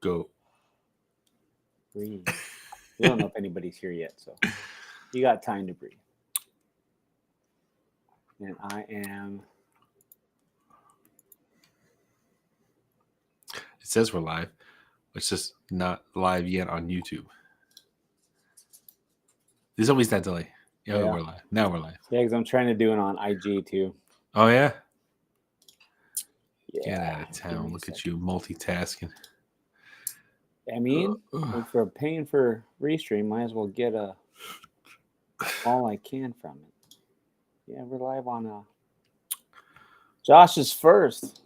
Go. Breathe. We don't know if anybody's here yet, so you got time to breathe. And I am. It says we're live. It's just not live yet on YouTube. There's always that delay. Yeah, we're live. Now we're live. Yeah, because I'm trying to do it on IG too. Oh, yeah? Yeah. Get out of town. Look at you multitasking. I mean, if we're paying for Restream, might as well get all I can from it. Yeah, we're live on Josh is first.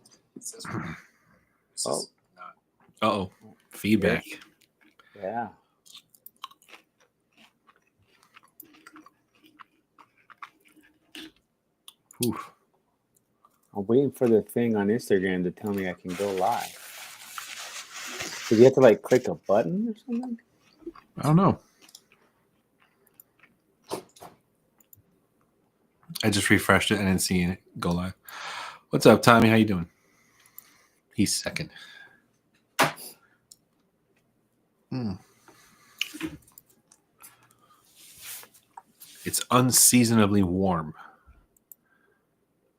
Oh. Uh-oh. Feedback. Yeah. Oof. I'm waiting for the thing on Instagram to tell me I can go live. Do you have to like click a button or something? I don't know. I just refreshed it and didn't see it go live. What's up, Tommy? How you doing? He's second. It's unseasonably warm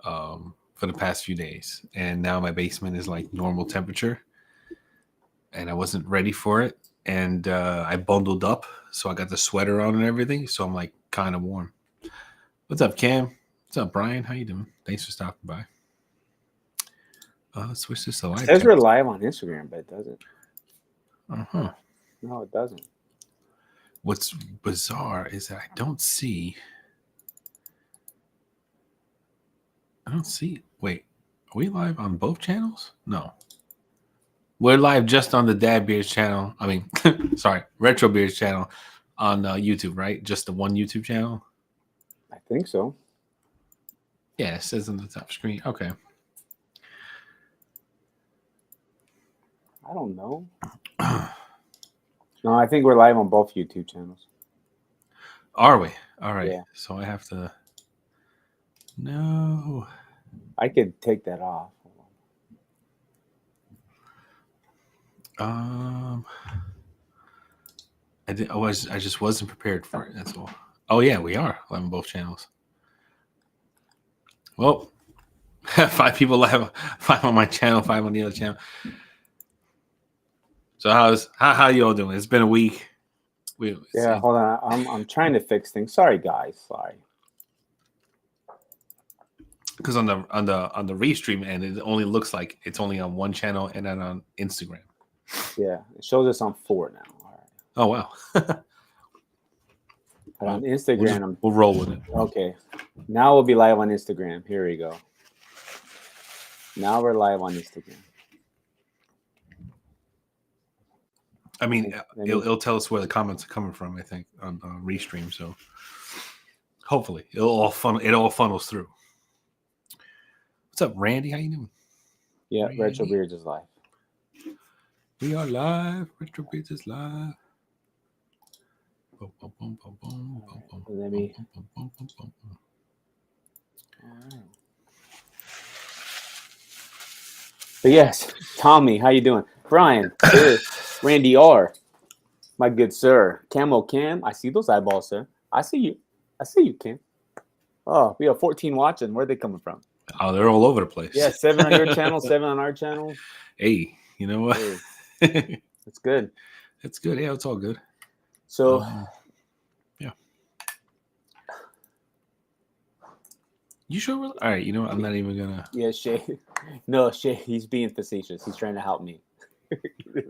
for the past few days. And now my basement is like normal temperature. And I wasn't ready for it. And I bundled up. So I got the sweater on and everything. So I'm like kind of warm. What's up, Cam? What's up, Brian? How you doing? Thanks for stopping by. Let's switch this to live. It says we're live on Instagram, but it doesn't. Uh-huh. No, it doesn't. What's bizarre is that I don't see. Wait, are we live on both channels? No. We're live just on the Dad Beers channel. I mean, sorry, Retro Beers channel on YouTube, right? Just the one YouTube channel? I think so. Yeah, it says on the top screen. Okay. I don't know. No, I think we're live on both YouTube channels. Are we? All right. Yeah. So I have to. No. I could take that off. I just wasn't prepared for it. That's all. Oh yeah, we are live on both channels. Well, 5 people live, 5 on my channel, 5 on the other channel. So how you all doing? It's been a week. Hold on. I'm trying to fix things. Sorry, guys. Sorry. Because on the restream end, it only looks like it's only on one channel and then on Instagram. Yeah, it shows us on 4 now. All right. Oh wow. But on Instagram, we'll roll with it. Okay. Now we'll be live on Instagram. Here we go. Now we're live on Instagram. I mean, it'll tell us where the comments are coming from, I think, on Restream. So hopefully it all funnels through. What's up, Randy? How you doing? Yeah, Randy? Retro Beards is live. We are live. Retro Beards is live. Let me. All right. But yes, Tommy, how you doing? Brian, Randy R, my good sir. Camo Cam, I see those eyeballs, sir. I see you. Cam. Oh, we have 14 watching. Where are they coming from? Oh, they're all over the place. Yeah, 7 on your channel, 7 on our channel. Hey, you know what? Hey, it's good. It's good. Yeah, it's all good. So, yeah. You sure? All right. You know what? I'm not even gonna. Yeah, Shay. No, Shay. He's being facetious. He's trying to help me.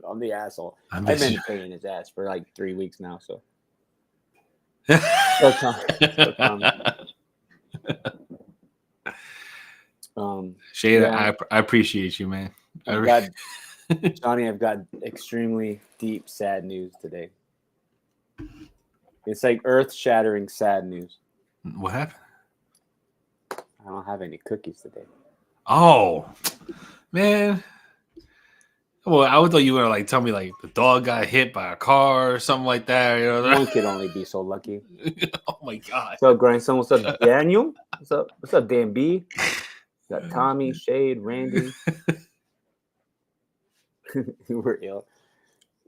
I'm the asshole. I've been paying his ass for like 3 weeks now. So. Shay, yeah. I appreciate you, man. Johnny, I've got extremely deep, sad news today. It's like earth-shattering sad news. What happened? I don't have any cookies today. Oh, man. Well, I would thought you were like tell me like the dog got hit by a car or something like that. You know? One could only be so lucky. Oh my god. What's up, Grindstone? What's up, Daniel? What's up, Dan B? Got Tommy, Shade, Randy. We're ill.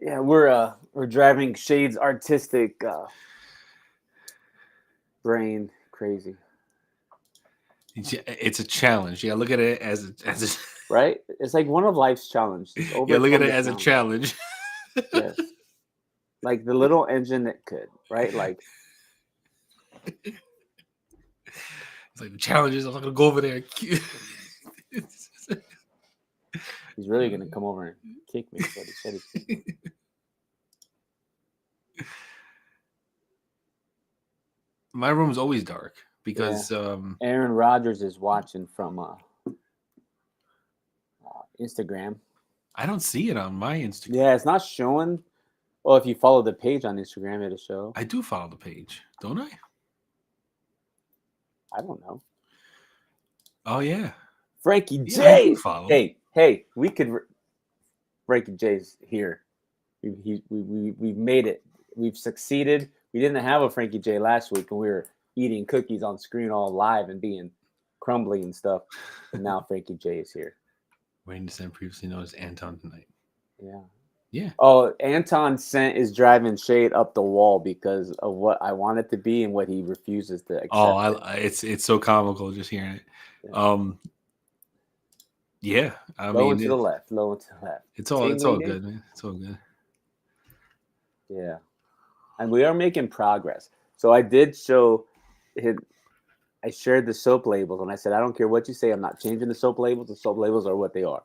Yeah, we're driving Shade's artistic brain crazy, It's a challenge. Yeah, look at it as a right? It's like one of life's challenges. Just yeah, look at overcome it the as a challenge. challenge. Yes, like the little engine that could, right? Like It's like the challenge is I'm not gonna go over there. he's really gonna come over and kick me, but he said he's kicking. My room's always dark Yeah, because Aaron Rodgers is watching from Instagram. I don't see it on my Instagram. Yeah, it's not showing. Well, if you follow the page on Instagram, it'll show. I do follow the page, don't I? I don't know. Oh yeah, Frankie yeah, I do J. follow. Hey, we could. Frankie J's here. We've made it. We've succeeded. We didn't have a Frankie J last week, and we were eating cookies on screen all live and being crumbly and stuff. And now Frankie J is here. Waiting to send previously known as Anton tonight. Yeah. Yeah. Oh, Anton Scent is driving Shade up the wall because of what I want it to be and what he refuses to accept. Oh, it's so comical just hearing it. Yeah, I low mean, and to the left, low and to the left. It's all good, man. It's all good. Yeah, and we are making progress. So I did show him. I shared the soap labels, and I said, I don't care what you say. I'm not changing the soap labels. The soap labels are what they are.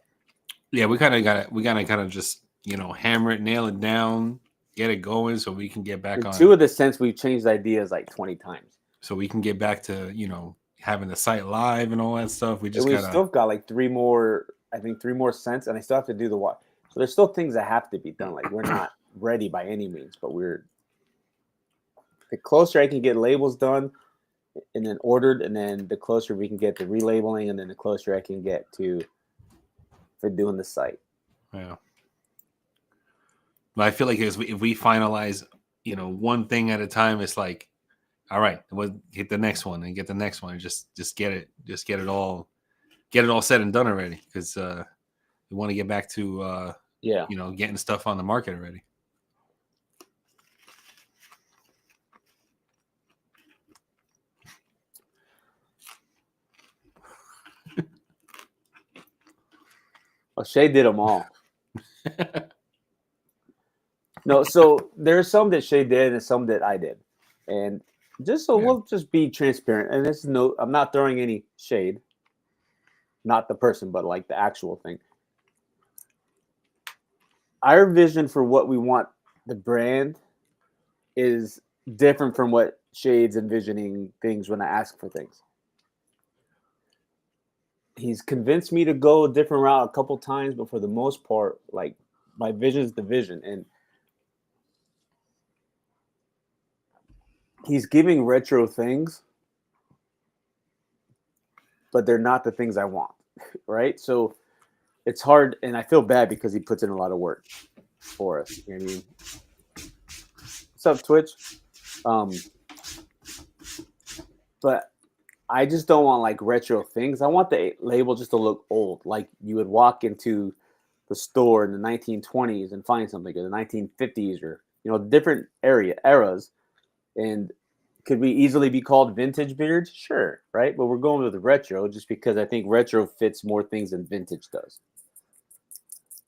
Yeah, we gotta kind of just hammer it, nail it down, get it going, so we can get back on. Two of the scents we've changed ideas like 20 times. So we can get back to having the site live and all that stuff. We still got like 3 more. I think 3 more scents, and I still have to do the what. So there's still things that have to be done. Like we're not ready by any means, but the closer I can get labels done and then ordered, and then the closer we can get to relabeling, and then the closer I can get for doing the site. Yeah. But I feel like if we finalize, one thing at a time, it's like, all right, we'll hit the next one and get the next one. Just get it all said and done already, because we want to get back to getting stuff on the market already. Oh, Shay did them all. No, so there's some that Shay did and some that I did, and we'll just be transparent. And I'm not throwing any shade, not the person, but like the actual thing. Our vision for what we want the brand is different from what Shade's envisioning things when I ask for things. He's convinced me to go a different route a couple times, but for the most part, like my vision is the vision, and he's giving retro things, but they're not the things I want, right? So it's hard, and I feel bad because he puts in a lot of work for us. You know what I mean? What's up, Twitch? But I just don't want like retro things. I want the label just to look old, like you would walk into the store in the 1920s and find something, or the 1950s, or different eras. And could we easily be called vintage beards? Sure, right? But we're going with the retro just because I think retro fits more things than vintage does.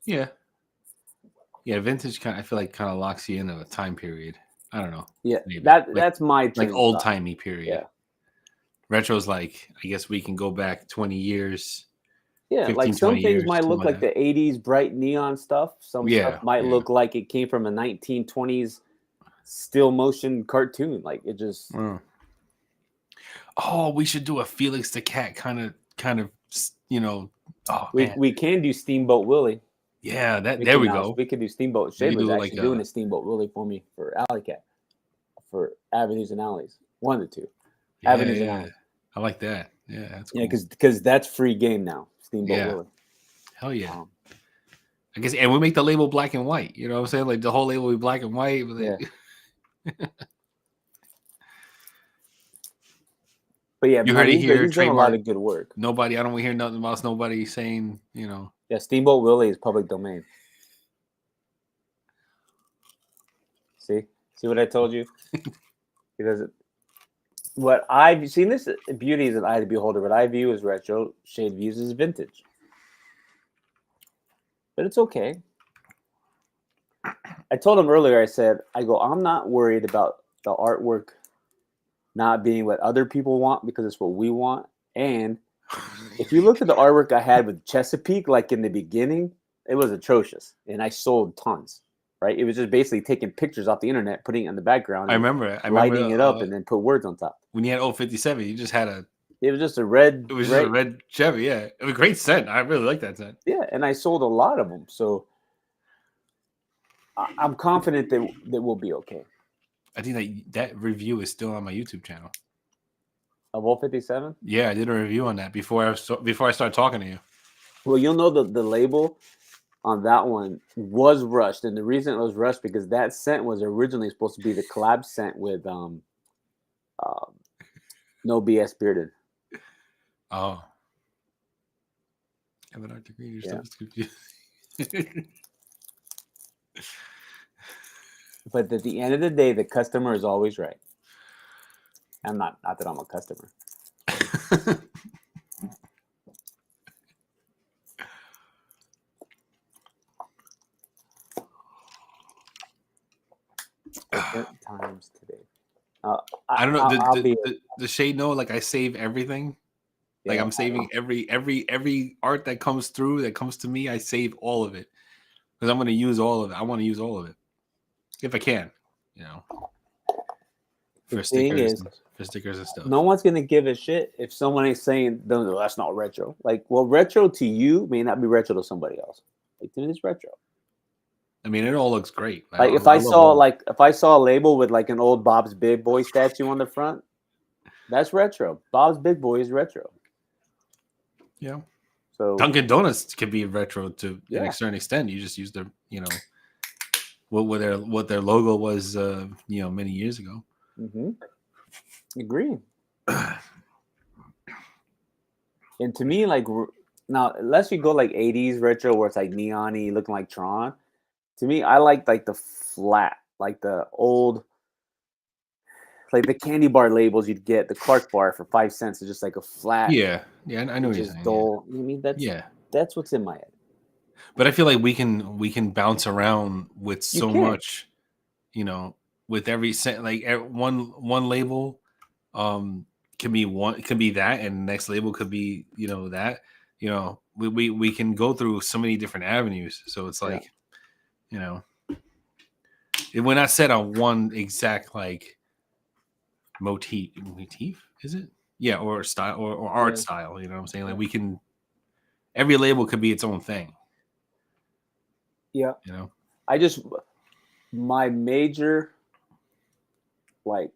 Yeah. Yeah, vintage I feel like kind of locks you into a time period. I don't know. Yeah, that's my like old timey period. Yeah. Retro's like, I guess we can go back 20 years. Yeah, 15, like some things might look like the 80s bright neon stuff. Some stuff might look like it came from a 1920s still motion cartoon. Like it just. Oh, we should do a Felix the Cat kind of. Oh, we can do Steamboat Willie. Yeah, there we go. We could do Steamboat. Shade was actually doing a Steamboat Willie for me for Alley Cat, for Avenues and Alleys. One of the two. Yeah, Avenues and Alleys. I like that. Yeah, that's cool. Yeah, because that's free game now. Steamboat Willie. Hell yeah. I guess, and we make the label black and white. You know what I'm saying? Like the whole label will be black and white. But yeah, you heard it here. He's done a lot of good work. I don't want to hear nothing about nobody saying, Yeah, Steamboat Willie is public domain. See what I told you? He doesn't. What I've seen, this beauty is an eye to the beholder. What I view as retro, Shade views as vintage. But it's okay. I told him earlier, I'm not worried about the artwork not being what other people want because it's what we want. And if you look at the artwork I had with Chesapeake, like in the beginning, it was atrocious. And I sold tons, right? It was just basically taking pictures off the internet, putting it in the background. I remember lighting it up and then put words on top. When you had 057, you just had it was just a red. It was just a red Chevy, yeah. It was a great scent. I really like that scent. Yeah, and I sold a lot of them. So I'm confident that we'll be okay. I think that review is still on my YouTube channel. Of 057? Yeah, I did a review on that before I started talking to you. Well, you'll know the label on that one was rushed, and the reason it was rushed because that scent was originally supposed to be the collab scent with No BS Bearded. Oh. I have an art degree. Your stuff is confused. But at the end of the day, the customer is always right. I'm not that I'm a customer. Different times today. I don't know. The Shade know, like I save everything. Yeah, like I'm saving every art that comes to me. I save all of it because I'm going to use all of it. I want to use all of it if I can, for stickers and stuff. No one's going to give a shit if someone is saying, no, that's not retro. Like, well, retro to you may not be retro to somebody else. Like, to me, it's retro. I mean, it all looks great. Like if I saw a label with like an old Bob's Big Boy statue on the front, that's retro. Bob's Big Boy is retro. Yeah. So Dunkin' Donuts can be retro to a certain extent. You just use their, what their logo was, many years ago. Mm-hmm. Agree. And to me, like now, unless you go like 80s retro where it's like neon-y looking like Tron. To me, I like the flat, like the old, like the candy bar labels you'd get, the Clark bar for 5 cents is just like a flat. Yeah, I know what you're saying. Dull. Yeah. I mean, that's what's in my head. But I feel like we can bounce around with so much, with every cent. Like one label, can be that, and the next label could be that. We can go through so many different avenues. So it's like. We're not set on one exact like motif, is it? Yeah, or style or art style. You know what I'm saying? Like we can. Every label could be its own thing. Yeah. My major like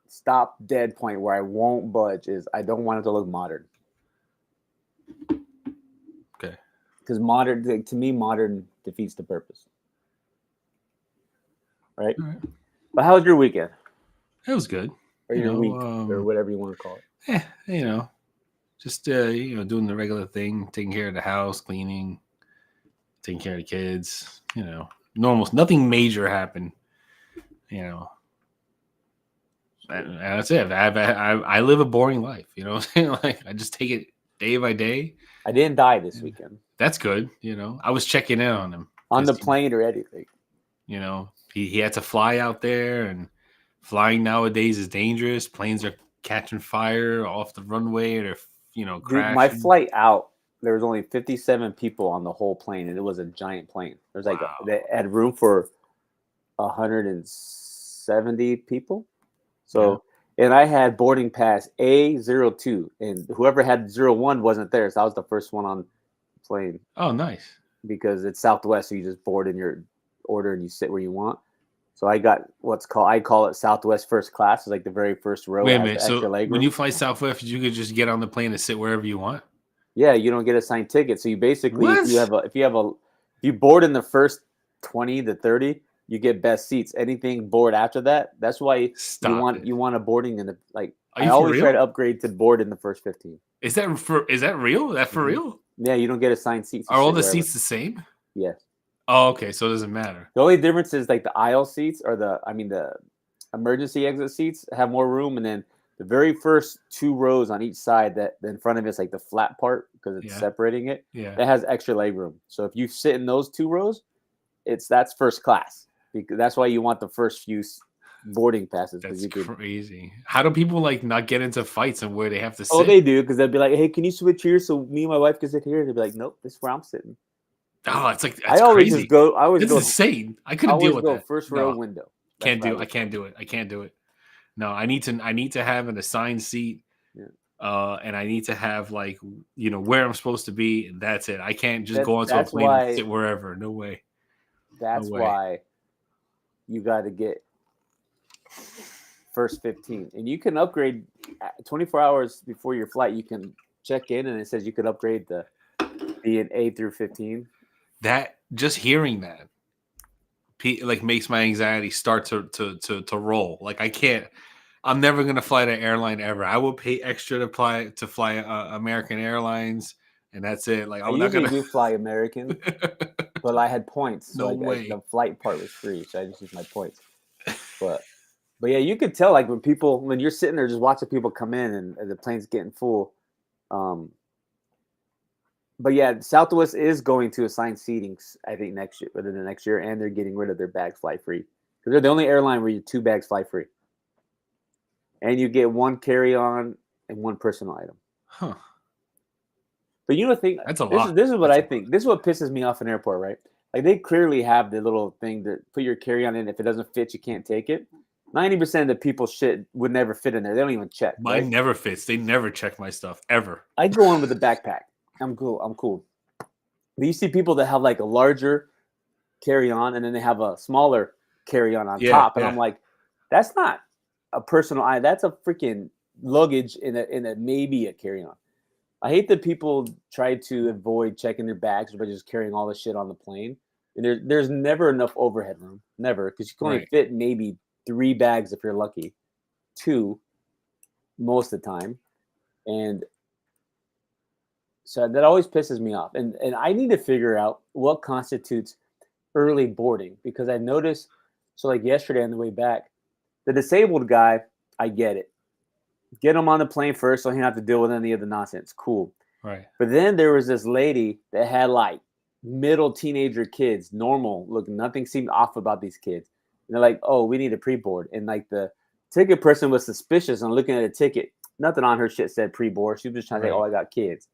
stop dead point where I won't budge is I don't want it to look modern. Okay. Because modern, to me, modern defeats the purpose. Right? All right. But how was your weekend? It was good. Or your week, or whatever you want to call it. Just doing the regular thing, taking care of the house, cleaning, taking care of the kids. Normal. Nothing major happened. And that's it. I live a boring life. You know what I'm saying? Like I just take it day by day. I didn't die this weekend. That's good. I was checking in on him. On the plane or anything. He had to fly out there, and flying nowadays is dangerous. Planes are catching fire off the runway, or they're crashing. Dude, my flight out, there was only 57 people on the whole plane, and it was a giant plane. There's they had room for 170 people. So, and I had boarding pass A02, and whoever had 01 wasn't there, so I was the first one on the plane. Oh, nice. Because it's Southwest, so you just board in your order and you sit where you want. So I got I call it Southwest first class. It's like the very first row. Wait a minute. So when you fly Southwest, you could just get on the plane and sit wherever you want? Yeah, you don't get assigned tickets. So you basically, if you board in the first 20 to 30, you get best seats. Anything board after that, that's why you want a boarding in the like. I always try to upgrade to board in the first 15. Is that real? That for real? Yeah, you don't get assigned seats. Are all the seats the same? Yes. Oh, okay. So it doesn't matter. The only difference is like the aisle seats or the emergency exit seats have more room, and then the very first two rows on each side that in front of it's like the flat part because it's Yeah. separating it. Yeah. That has extra leg room. So if you sit in those two rows, that's first class because that's why you want the first few boarding passes because That's you could. crazy. How do people like not get into fights and where they have to Oh, sit? they do because they'll be like, "Hey, can you switch here so me and my wife can sit here?" And they'll be like, "Nope, this is where I'm sitting." Oh, it's like I that's always just crazy. go. I always That's go. insane. I I couldn't deal always with go that. first row No, window. That's can't what I do. I always can't go. do it. I can't do it. No, I need to have an assigned seat. Yeah. And I need to have like where I'm supposed to be. And that's it. I can't just go onto a That's plane and why. sit wherever. No way. No That's way. why you got to get first 15, and you can upgrade 24 hours before your flight. You can check in, and it says you could upgrade the be an A through 15. That just hearing that like makes my anxiety start to roll. Like I can't. I'm never gonna fly that airline ever. I will pay extra to fly American Airlines, and that's it. Like I I'm not usually gonna. do fly American, but I had points, so No the way. flight part was free, so I just used my points. But yeah, you could tell like when you're sitting there just watching people come in and the plane's getting full. Um, but yeah, Southwest is going to assign seatings, I think within the next year, and they're getting rid of their bags fly free because they're the only airline where you 2 bags fly free, and you get 1 carry-on and 1 personal item. Huh. But you know the thing, That's a this lot. is this is what That's I a lot. think. This is what pisses me off in airport, right? Like they clearly have the little thing to put your carry-on in. If it doesn't fit, you can't take it. 90% of the people shit would never fit in there. They don't even check, right? Mine never fits. They never check my stuff ever. I go on with a backpack. I'm cool. I'm cool. But you see people that have like a larger carry-on and then they have a smaller carry-on on Yeah, top, and yeah. I'm like, that's not a personal item. That's a freaking luggage in a maybe a carry-on. I hate that people try to avoid checking their bags by just carrying all the shit on the plane. And there's never enough overhead room, never, because you can only Right. fit maybe 3 bags if you're lucky, 2 most of the time, and so that always pisses me off. And I need to figure out what constitutes early boarding because I noticed. So like yesterday on the way back, the disabled guy, I get it. Get him on the plane first so he don't have to deal with any of the nonsense. Cool. Right. But then there was this lady that had like middle teenager kids, normal looking. Nothing seemed off about these kids. And they're like, "Oh, we need a pre-board." And like the ticket person was suspicious and looking at a ticket. Nothing on her shit said pre-board. She was just trying to say, Right. "Oh, I got kids."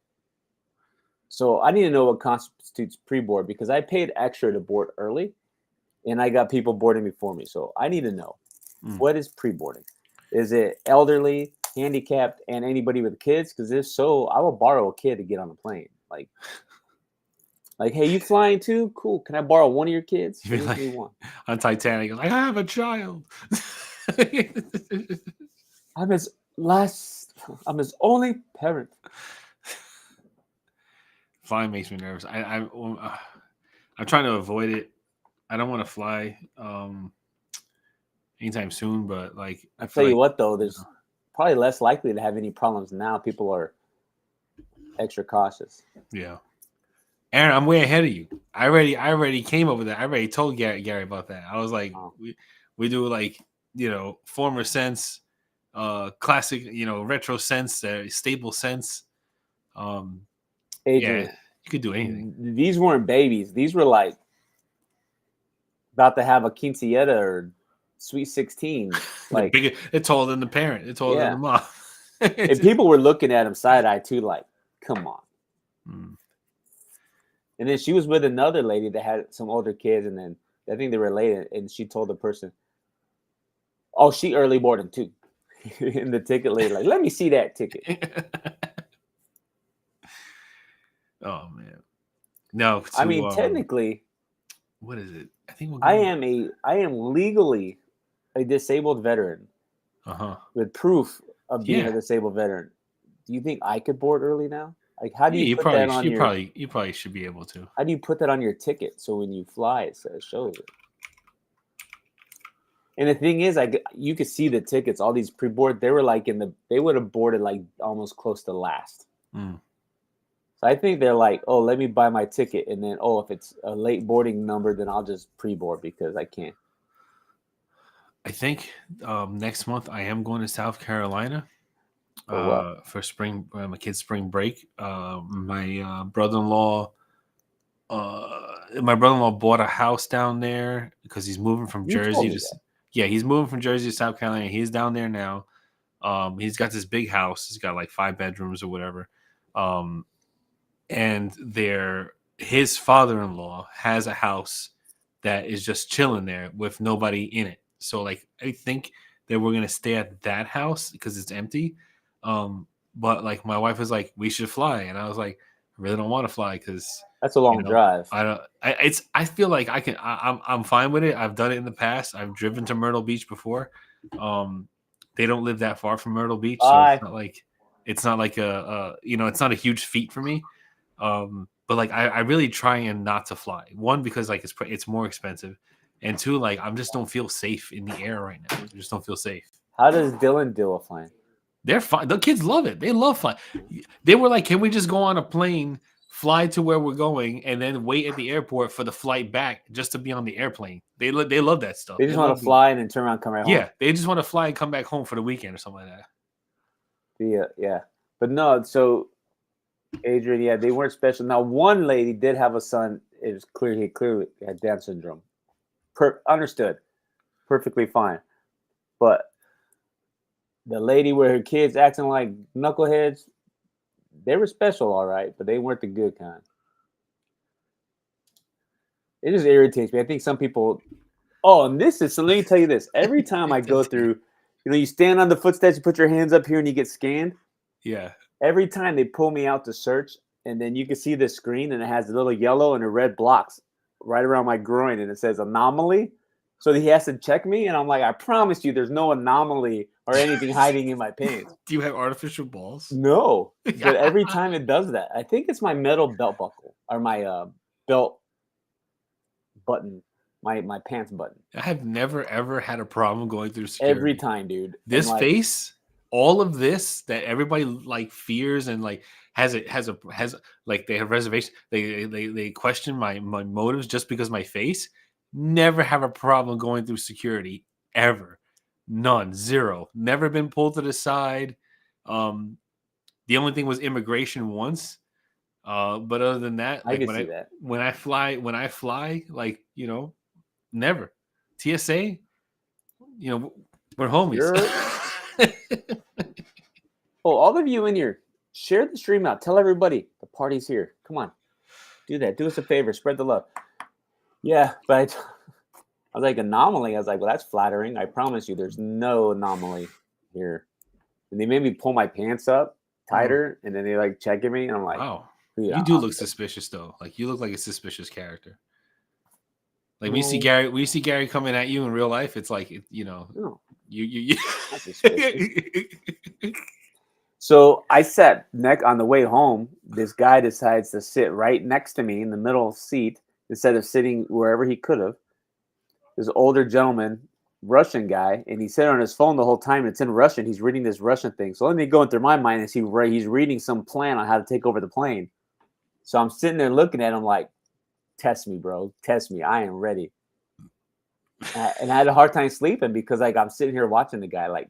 So I need to know what constitutes pre-board because I paid extra to board early, and I got people boarding before me. So I need to know what is pre-boarding. Is it elderly, handicapped, and anybody with kids? Because if so, I will borrow a kid to get on the plane. Like, hey, you flying too? Cool. Can I borrow one of your kids? You'd be Give like me one. on Titanic, like, I have a child. I'm his last. I'm his only parent. Flying makes me nervous. I'm trying to avoid it. I don't want to fly anytime soon, but like I I'll feel tell you like what, though, there's probably less likely to have any problems now. People are extra cautious. yeah. Aaron, I'm way ahead of you. I already came over that. I already told Gary about that. I was like, Oh. we do like former sense, classic, retro sense, stable sense. Adrian, Yeah, you could do anything. these weren't babies. These were like about to have a quinceañera or sweet 16. They're Like, bigger. They're taller than the parent. They're taller than yeah. the mom. And people were looking at him side eye too, like, come on. Mm. And then she was with another lady that had some older kids, and then I think they were related, and she told the person, "Oh, she early boarding too." And the ticket lady, like, "Let me see that ticket." Oh man, no. I mean, technically, what is it? I think we'll I go. am legally a disabled veteran with proof of being a Yeah. disabled veteran. Do you think I could board early now? Like, how do Yeah, you you put that probably, on you your? probably, you probably should be able to. How do you put that on your ticket so when you fly, it shows it? And the thing is, you could see the tickets. All these pre-board, they were like they would have boarded like almost close to last. Mm. So I think they're like, oh, let me buy my ticket, and then if it's a late boarding number, then I'll just pre-board because I can't. I think next month I am going to South Carolina For what? for spring, my kid's spring break. My brother-in-law, bought a house down there because he's moving from You told Jersey me to. that. Yeah, he's moving from Jersey to South Carolina. He's down there now. He's got this big house. He's got like 5 bedrooms or whatever. And his father-in-law has a house that is just chilling there with nobody in it. So like I think that we're gonna stay at that house because it's empty. But like my wife was like, we should fly, and I was like, I really don't want to fly because That's a long drive. I don't. I feel like I can. I'm fine with it. I've done it in the past. I've driven to Myrtle Beach before. They don't live that far from Myrtle Beach, so it's not like it's not a huge feat for me. But like I really try and not to fly. One, because like it's more expensive, and two, like I just don't feel safe in the air right now. I just don't feel safe. How does Dylan deal with flying? They're fine. The kids love it. They love flying. They were like, "Can we just go on a plane, fly to where we're going, and then wait at the airport for the flight back just to be on the airplane?" They love that stuff. They just want to fly and then turn around, come right home. Yeah, they just want to fly and come back home for the weekend or something like that. Yeah. But no, so Adrian, yeah, they weren't special. Now, one lady did have a son. It was clear he clearly had Down syndrome. Understood. Perfectly fine. But the lady with her kids acting like knuckleheads, they were special, all right, but they weren't the good kind. It just irritates me. I think some people. Oh, and let me tell you this. Every time I go through, you stand on the footsteps, you put your hands up here, and you get scanned. Yeah. Every time they pull me out to search, and then you can see the screen, and it has a little yellow and a red blocks right around my groin, and it says anomaly. So he has to check me, and I'm like, I promise you, there's no anomaly or anything hiding in my pants. Do you have artificial balls? No, but every time it does that, I think it's my metal belt buckle or my belt button, my pants button. I have never ever had a problem going through security. Every time, dude. This face, all of this that everybody like fears and like has like they have reservations. They question my motives just because my face. Never have a problem going through security ever. None. Zero. Never been pulled to the side. The only thing was immigration once. But other than that, like when I fly, like, never. TSA, we're homies. All of you in here, share the stream out. Tell everybody the party's here. Come on. Do that. Do us a favor. Spread the love. Yeah, but I was like, anomaly. I was like, well, that's flattering. I promise you there's no anomaly here. And they made me pull my pants up tighter, and then they like checking me, and I'm like, wow. You do look suspicious though. Like you look like a suspicious character. Like we see Gary coming at you in real life. It's like you. Not suspicious. So I sat on the way home. This guy decides to sit right next to me in the middle seat instead of sitting wherever he could have. This older gentleman, Russian guy, and he sat on his phone the whole time. It's in Russian. He's reading this Russian thing. So let me go through my mind and see he's reading some plan on how to take over the plane. So I'm sitting there looking at him like, test me, bro. Test me. I am ready. And I had a hard time sleeping because like I'm sitting here watching the guy like,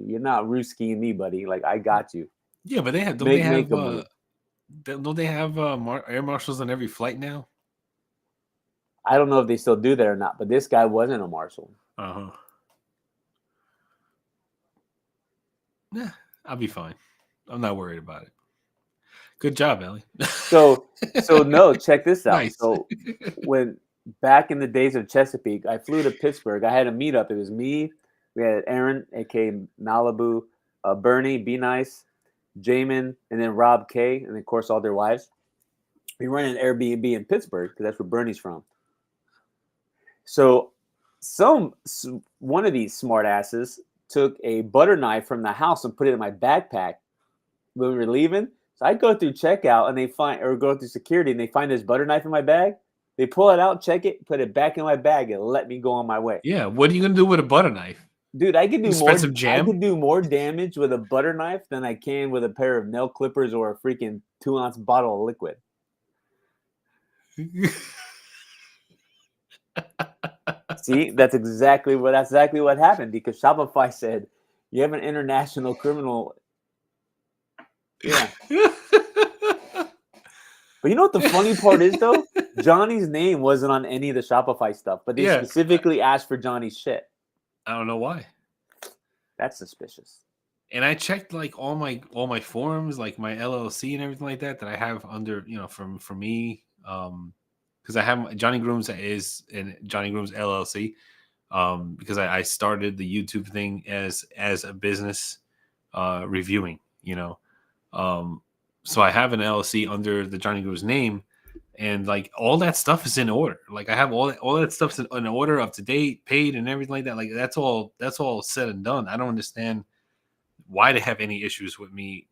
you're not Ruski-ing me, buddy. Like I got you. Yeah, but don't they have air marshals on every flight now? I don't know if they still do that or not, but this guy wasn't a marshal. Yeah, I'll be fine. I'm not worried about it. Good job, Ellie. So no, check this out. Nice. So when back in the days of Chesapeake, I flew to Pittsburgh. I had a meetup. It was me. We had Aaron, aka Malibu, Bernie, Be Nice, Jamin, and then Rob K, and of course all their wives. We run an Airbnb in Pittsburgh because that's where Bernie's from. So one of these smart asses took a butter knife from the house and put it in my backpack when we were leaving. So I go through checkout and go through security and they find this butter knife in my bag. They pull it out, check it, put it back in my bag, and let me go on my way. Yeah, what are you gonna do with a butter knife? Dude, I can do more. Expensive jam. I can do more damage with a butter knife than I can with a pair of nail clippers or a freaking 2-ounce bottle of liquid. See, that's exactly what happened because Shopify said you have an international criminal. Yeah. But you know what the funny part is though? Johnny's name wasn't on any of the Shopify stuff, but they specifically asked for Johnny's shit. I don't know why. That's suspicious. And I checked like all my forms, like my LLC and everything like that I have under, for me, because I have Johnny Grooms is in Johnny Grooms LLC, because I started the YouTube thing as a business, reviewing, so I have an LLC under the Johnny Grooms name, and like all that stuff is in order. Like I have all that stuff's in order, up to date, paid, and everything like that. Like that's all said and done. I don't understand why they have any issues with me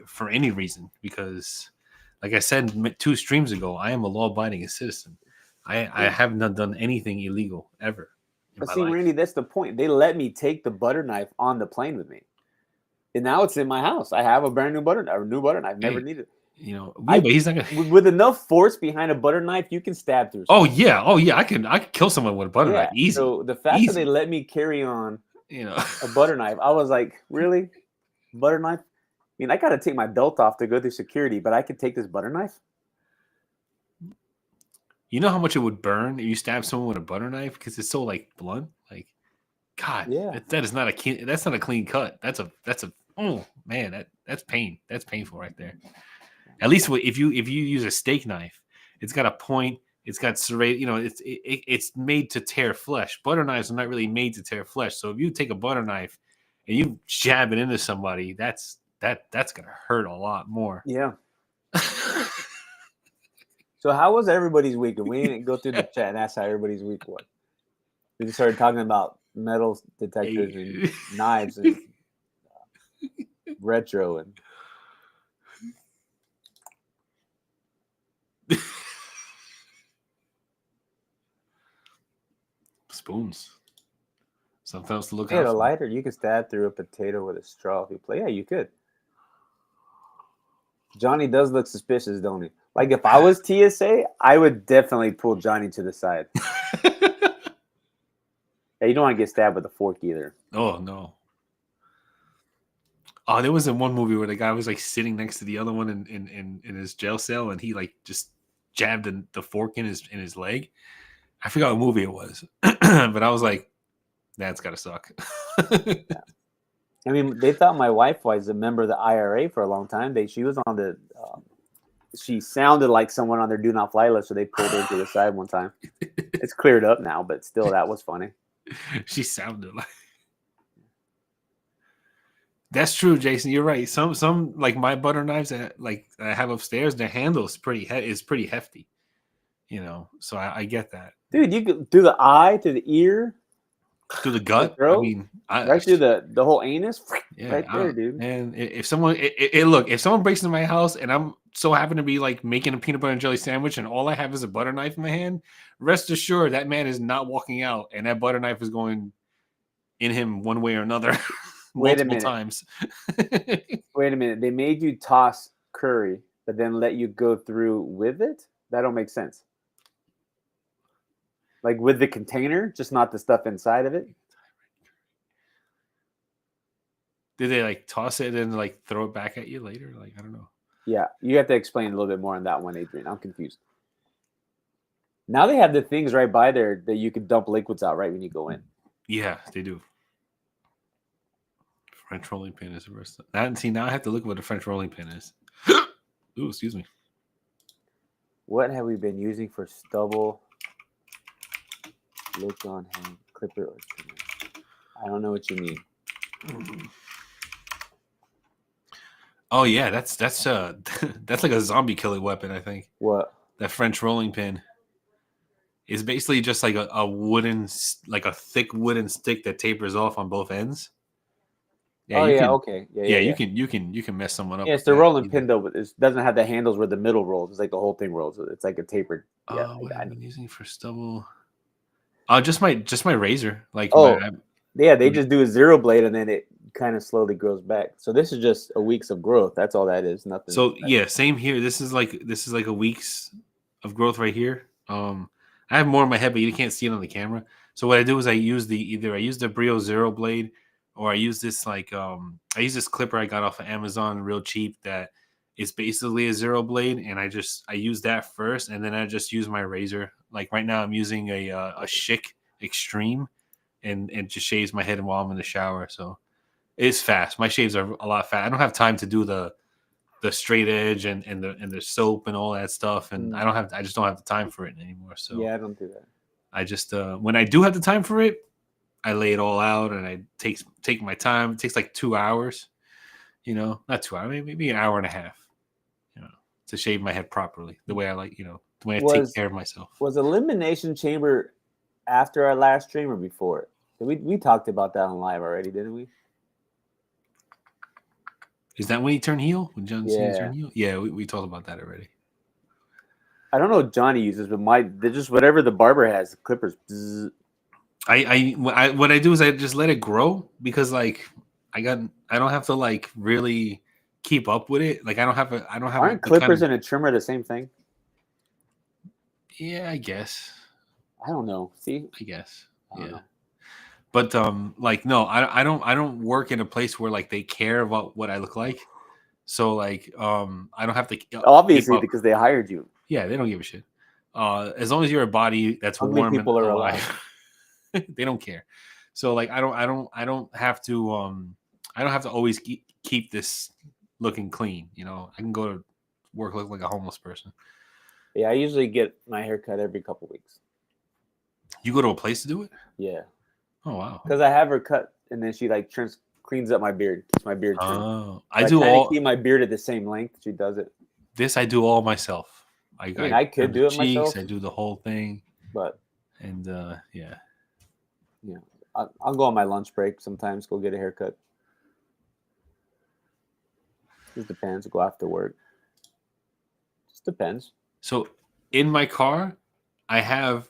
for any reason, because like I said 2 streams ago, I am a law-abiding citizen. I have not done anything illegal ever in But my see, life. Randy, that's the point. They let me take the butter knife on the plane with me. And now it's in my house. I have a brand new butter knife. Never needed it. But he's not gonna... with enough force behind a butter knife, you can stab through something. Oh yeah, I can kill someone with a butter knife easy. So the fact that they let me carry on a butter knife, I was like, really? Butter knife? I mean, I gotta take my belt off to go through security, but I could take this butter knife? You know how much it would burn if you stab someone with a butter knife, because it's so like blunt? Like, God, that's not a clean cut. That's a oh man, that's pain. That's painful right there. At least if you use a steak knife, it's got a point. It's got serrated. It's made to tear flesh. Butter knives are not really made to tear flesh. So if you take a butter knife and you jab it into somebody, that's gonna hurt a lot more. Yeah. So how was everybody's week? We didn't go through the chat and ask how everybody's week was. We just started talking about metal detectors and knives and retro and spoons. Something else to look out for. A lighter. You could stab through a potato with a straw if you play. Yeah, you could. Johnny does look suspicious, don't he? Like if I was TSA, I would definitely pull Johnny to the side. Yeah, you don't want to get stabbed with a fork either. Oh no. Oh, there was in one movie where the guy was like sitting next to the other one in his jail cell, and he like just jabbed the fork in his leg. I forgot what movie it was, but I was like, that's gotta suck. Yeah. I mean, they thought my wife was a member of the IRA for a long time. She was on the. She sounded like someone on their do not fly list, so they pulled her to the side one time. It's cleared up now, but still, that was funny. She sounded like. That's true, Jason. You're right. Some like my butter knives that like I have upstairs, their handle is pretty hefty. So I get that. Dude, you could do the eye to the ear. To the gut, throat, I mean, right through the whole anus, right there, dude. And if someone, if someone breaks into my house and I'm so happen to be like making a peanut butter and jelly sandwich and all I have is a butter knife in my hand, rest assured that man is not walking out, and that butter knife is going in him one way or another, multiple times. Wait a minute, they made you toss curry, but then let you go through with it? That don't make sense. Like with the container, just not the stuff inside of it? Did they like toss it and like throw it back at you later? Like, I don't know. Yeah, you have to explain a little bit more on that one, Adrian. I'm confused. Now they have the things right by there that you can dump liquids out right when you go in. Yeah, they do. French rolling pin is the worst. See, now I have to look at what a French rolling pin is. Ooh, excuse me. What have we been using for stubble? Lick on hand, clipper, or trimmer? I don't know what you mean. Oh yeah, that's that's like a zombie killing weapon, I think. What? That French rolling pin is basically just like a wooden, like a thick wooden stick that tapers off on both ends. Yeah, okay. Yeah, you can mess someone up. Yeah, it's the rolling pin though, but it doesn't have the handles where the middle rolls. It's like the whole thing rolls. It's like a tapered. Yeah, what I've been using for stubble. Just my razor. Like Yeah, they just do a zero blade and then it kind of slowly grows back. So this is just a weeks of growth. That's all that is. Nothing. So yeah, same here. This is like a week's of growth right here. I have more in my head, but you can't see it on the camera. So what I do is I use the Brio Zero blade, or I use this I use this clipper I got off of Amazon real cheap that is basically a zero blade, and I use that first, and then I just use my razor. Like right now, I'm using a Schick Extreme, and just shaves my head while I'm in the shower. So it's fast. My shaves are a lot fast. I don't have time to do the straight edge and the soap and all that stuff, and I just don't have the time for it anymore. So Yeah, I don't do that. I just when I do have the time for it, I lay it all out and I take my time. It takes like 2 hours, not 2 hours, maybe an hour and a half, to shave my head properly the way I like, the way I take care of myself. Was Elimination Chamber after our last stream or before it? We talked about that on live already, didn't we? Is that when he turned heel? When John Cena turned heel? Yeah, we talked about that already. I don't know what Johnny uses, but they're just whatever the barber has, the clippers. Bzz. What I do is I just let it grow because like I don't have to like really keep up with it. Like I don't have Aren't clippers and a trimmer the same thing? Yeah, I guess. I don't know. See, I guess. I don't know. But like no, I don't work in a place where like they care about what I look like. So like I don't have to obviously because they hired you. Yeah, they don't give a shit. As long as you're a body that's ugly warm people and are alive. They don't care. So like I don't have to always keep this looking clean, I can go to work look like a homeless person. Yeah, I usually get my hair cut every couple weeks. You go to a place to do it? Yeah. Oh wow. Because I have her cut and then she like cleans up my beard, keeps my beard trimmed. Oh, I do keep my beard at the same length. She does it. This I do all myself. I could do it myself. I do the whole thing, but yeah. I'll go on my lunch break sometimes. Go get a haircut. Just depends. Go after work. Just depends. So in my car, I have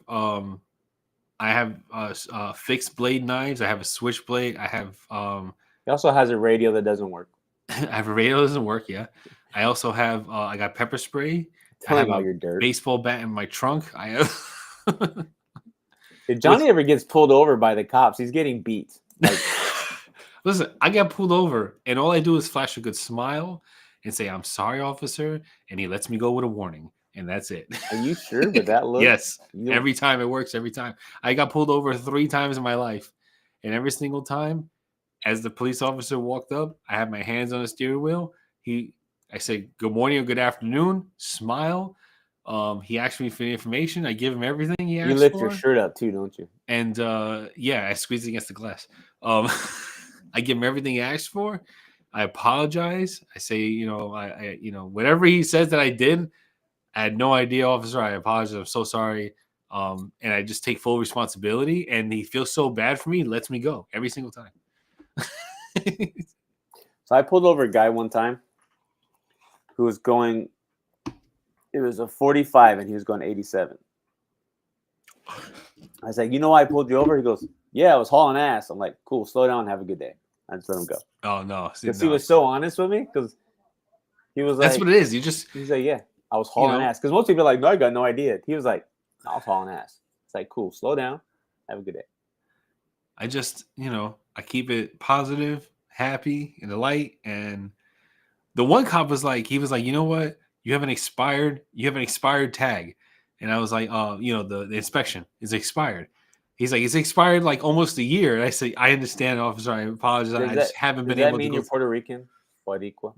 fixed blade knives. I have a switchblade. I have He also has a radio that doesn't work. I have a radio that doesn't work. Yeah. I also have I got pepper spray. I have all your dirt. Baseball bat in my trunk. I have. If Johnny ever gets pulled over by the cops, he's getting beat. Like, listen, I got pulled over, and all I do is flash a good smile and say, "I'm sorry, officer," and he lets me go with a warning, and that's it. Are you sure with that look? Yes, every time it works. Every time I got pulled over 3 times in my life, and every single time, as the police officer walked up, I had my hands on the steering wheel. I said, "Good morning" or "Good afternoon." Smile. He asked me for the information. I give him everything he asked for. You lift your shirt up too, don't you? And I squeeze it against the glass. I give him everything he asked for. I apologize. I say, I whatever he says that I did, I had no idea, officer. I apologize. I'm so sorry. And I just take full responsibility. And he feels so bad for me, he lets me go every single time. So I pulled over a guy one time who was going. It was a 45 and he was going 87. I was like, why I pulled you over? He goes, yeah, I was hauling ass. I'm like, cool, slow down, have a good day. I just let him go. Oh, no. Because he was so honest with me. Because he was like, that's what it is. He's like, yeah, I was hauling ass. Because most people are like, no, I got no idea. He was like, I was hauling ass. It's like, cool, slow down, have a good day. I just, I keep it positive, happy, in the light. And the one cop was like, you know what? You have an expired tag. And I was like, the inspection is expired. He's like, it's expired like almost a year. And I say, I understand, officer. I apologize. I just haven't been able to. Does that mean you're Puerto Rican? Boricua?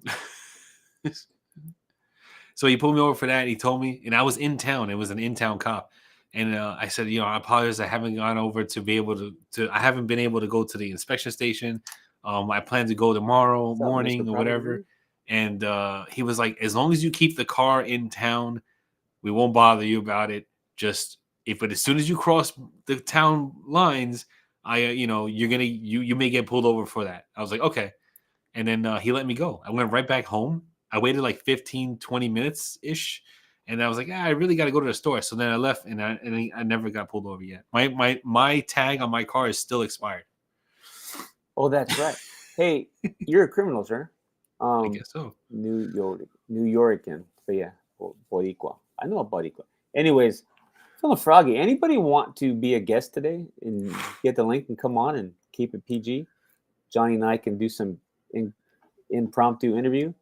So he pulled me over for that. And he told me, and I was in town. It was an in-town cop. And I said, I apologize. I haven't gone over to be able to I haven't been able to go to the inspection station. I plan to go tomorrow morning or whatever. And he was like, as long as you keep the car in town, we won't bother you about it. Just but as soon as you cross the town lines, you may get pulled over for that. I was like, okay. And then he let me go. I went right back home. I waited like 15, 20 minutes ish. And I was like, I really got to go to the store. So then I left and I never got pulled over yet. My tag on my car is still expired. Oh, that's right. Hey, you're a criminal, sir. I guess so. New Yorkan. But yeah, Boricua. I know a Boricua. Anyways, feeling froggy. Anybody want to be a guest today and get the link and come on and keep it PG? Johnny and I can do some impromptu interview.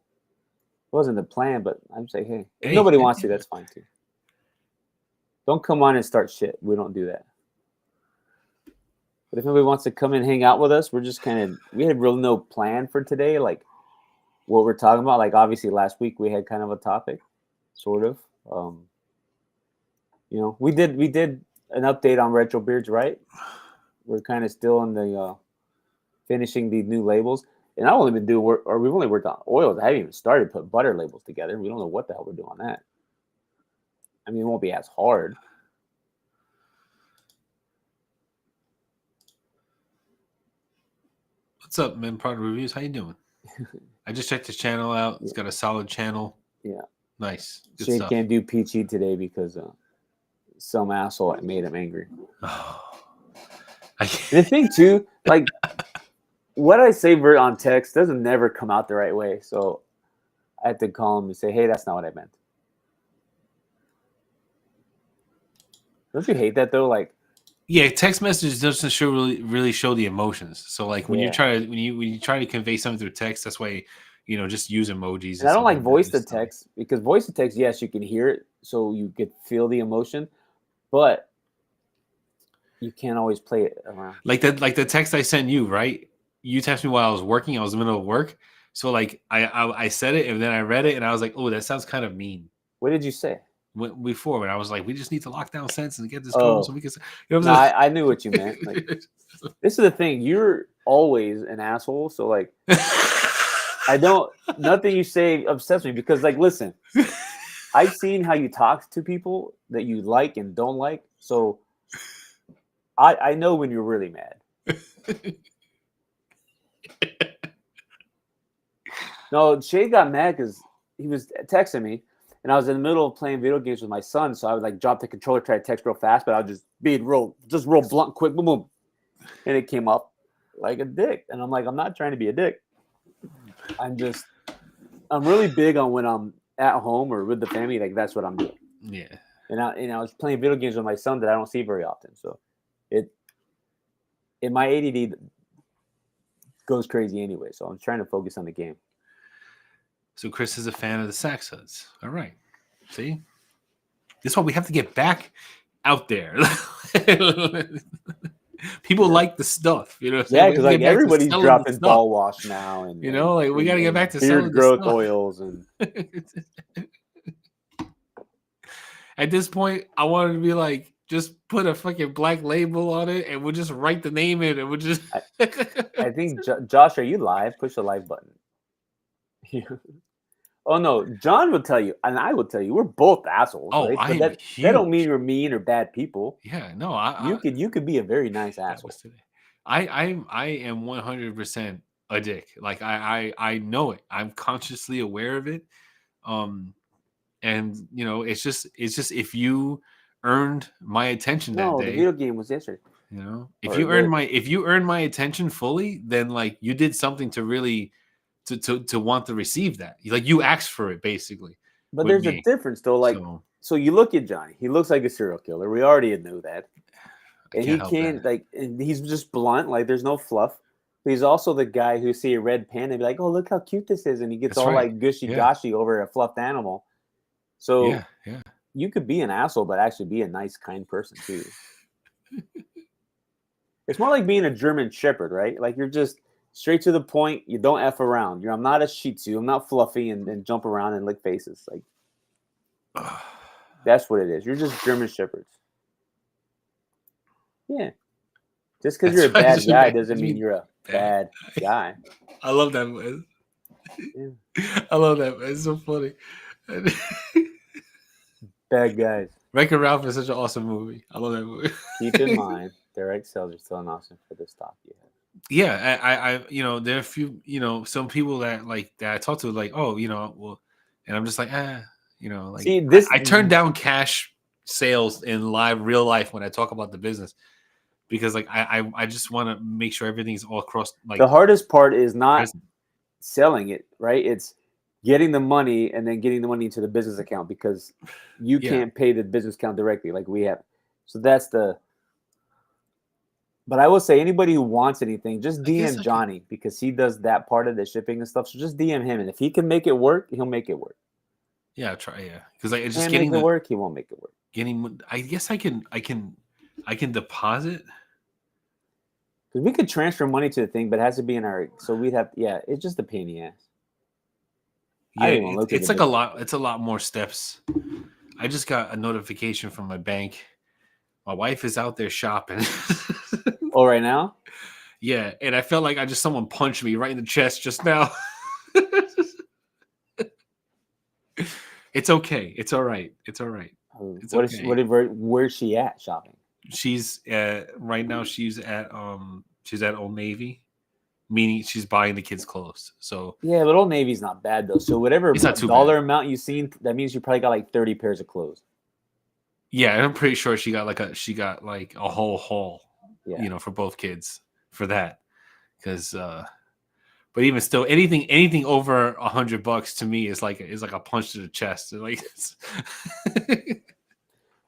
Wasn't the plan, but I'm saying, hey, if Hey, nobody wants to, that's fine too. Don't come on and start shit. We don't do that. But if anybody wants to come and hang out with us, we're just kind of, we had really no plan for today, like what we're talking about. Like obviously last week we had kind of a topic, sort of. You know, we did an update on Retro Beards, right? We're kind of still in the finishing the new labels. And I've only been doing work, or we've only worked on oils. I haven't even started putting butter labels together. We don't know what the hell we're doing on that. I mean, it won't be as hard. What's up, man? Product Reviews. How you doing? I just checked his channel out. It's got a solid channel. Yeah. Nice. Good Shane stuff. can't do peachy today because some asshole made him angry. The thing too, like what I say on text doesn't never come out the right way. So I had to call him and say, hey, that's not what I meant. Don't you hate that though? Like, yeah, text message doesn't show really show the emotions. So like when Yeah. you try to when you try to convey something through text, that's why just use emojis. and I don't like stuff voice that. to text because voice to text, yes, you can hear it, so you could feel the emotion, but you can't always play it around. Like the text I sent you, right? You texted me while I was working. I was in the middle of work. So like I said it and then I read it and I was like, oh, that sounds kind of mean. What did you say? Before when I was like, we just need to lock down sense and get this going so we can. You know, I knew what you meant. Like, this is the thing. You're always an asshole. So like, I don't. Nothing you say upsets me because like, listen, I've seen how you talk to people that you like and don't like. So I know when you're really mad. No, Shay got mad because he was texting me. And I was in the middle of playing video games with my son, so I would like drop the controller, try to text real fast, but I would just be real blunt, quick, boom, boom, and it came up like a dick. And I'm like, I'm not trying to be a dick. I'm really big on when I'm at home or with the family, like that's what I'm doing. Yeah. And I was playing video games with my son that I don't see very often, so my ADD goes crazy anyway. So I'm trying to focus on the game. So Chris is a fan of the Sax Huds. All right. See? This is why we have to get back out there. People like the stuff, you know what I'm saying? Yeah, because like everybody's dropping ball wash now. And like we got to get back to beard growth oils. And at this point, I wanted to be like, just put a fucking black label on it and we'll just write the name in and we'll just... I think, Josh, are you live? Push the live button. Oh no, John will tell you, and I will tell you, we're both assholes. Oh, right? But that don't mean we're mean or bad people. Yeah, no, you could be a very nice asshole. I am 100% a dick. Like I know it. I'm consciously aware of it. And it's just if you earned my attention that day. The video game was yesterday. If you earned my attention fully, then like you did something to really to want to receive that. Like you asked for it basically. But there's a difference though. Like so you look at Johnny, he looks like a serial killer. We already knew that. And he can't and he's just blunt, like there's no fluff. But he's also the guy who see a red panda and be like, oh, look how cute this is. And he gets like gushy-gashy over a fluffed animal. So you could be an asshole, but actually be a nice, kind person too. It's more like being a German Shepherd, right? Like you're just straight to the point. You don't F around. I'm not a Shih Tzu. I'm not fluffy and jump around and lick faces. Like that's what it is. You're just German Shepherds. Yeah. Just because you're a bad guy doesn't mean you're a bad guy. I love that, man. Yeah. I love that, man. It's so funny. Bad guys. Wreck-It Ralph is such an awesome movie. I love that movie. Keep in mind, direct sales are still an option for the stock you have. Yeah, I there are a few, some people that I talk to, like, oh, well, and I'm just like, like, see, I turn down cash sales in real life when I talk about the business because like I just want to make sure everything's all across like The hardest part is not present. selling it, right? It's getting the money and then getting the money into the business account because you Yeah. can't pay the business account directly like we have. So that's the. But I will say, anybody who wants anything, just I guess DM I could. Johnny because he does that part of the shipping and stuff. So just DM him, and if he can make it work, he'll make it work. Yeah, I'll try. Yeah, because like it's just Can't make it work, he won't make it work. getting. I guess I can deposit. Because we could transfer money to the thing, but it has to be in our. So we'd have. Yeah, it's just a pain in the ass. I Yeah, didn't even look at it's the like a bill. lot. It's a lot more steps. I just got a notification from my bank. My wife is out there shopping. Oh, right now? Yeah, and I felt like someone punched me right in the chest just now. It's okay. It's all right. It's all right. It's What is okay. where's she at shopping? She's right now she's at Old Navy, meaning she's buying the kids clothes. So Yeah, but Old Navy's not bad though. So whatever it's not too dollar bad. amount you've seen, that means you probably got like 30 pairs of clothes. Yeah, I'm pretty sure she got like a whole haul, Yeah. for both kids for that. Because but even still, anything over $100 to me is like a punch to the chest. Like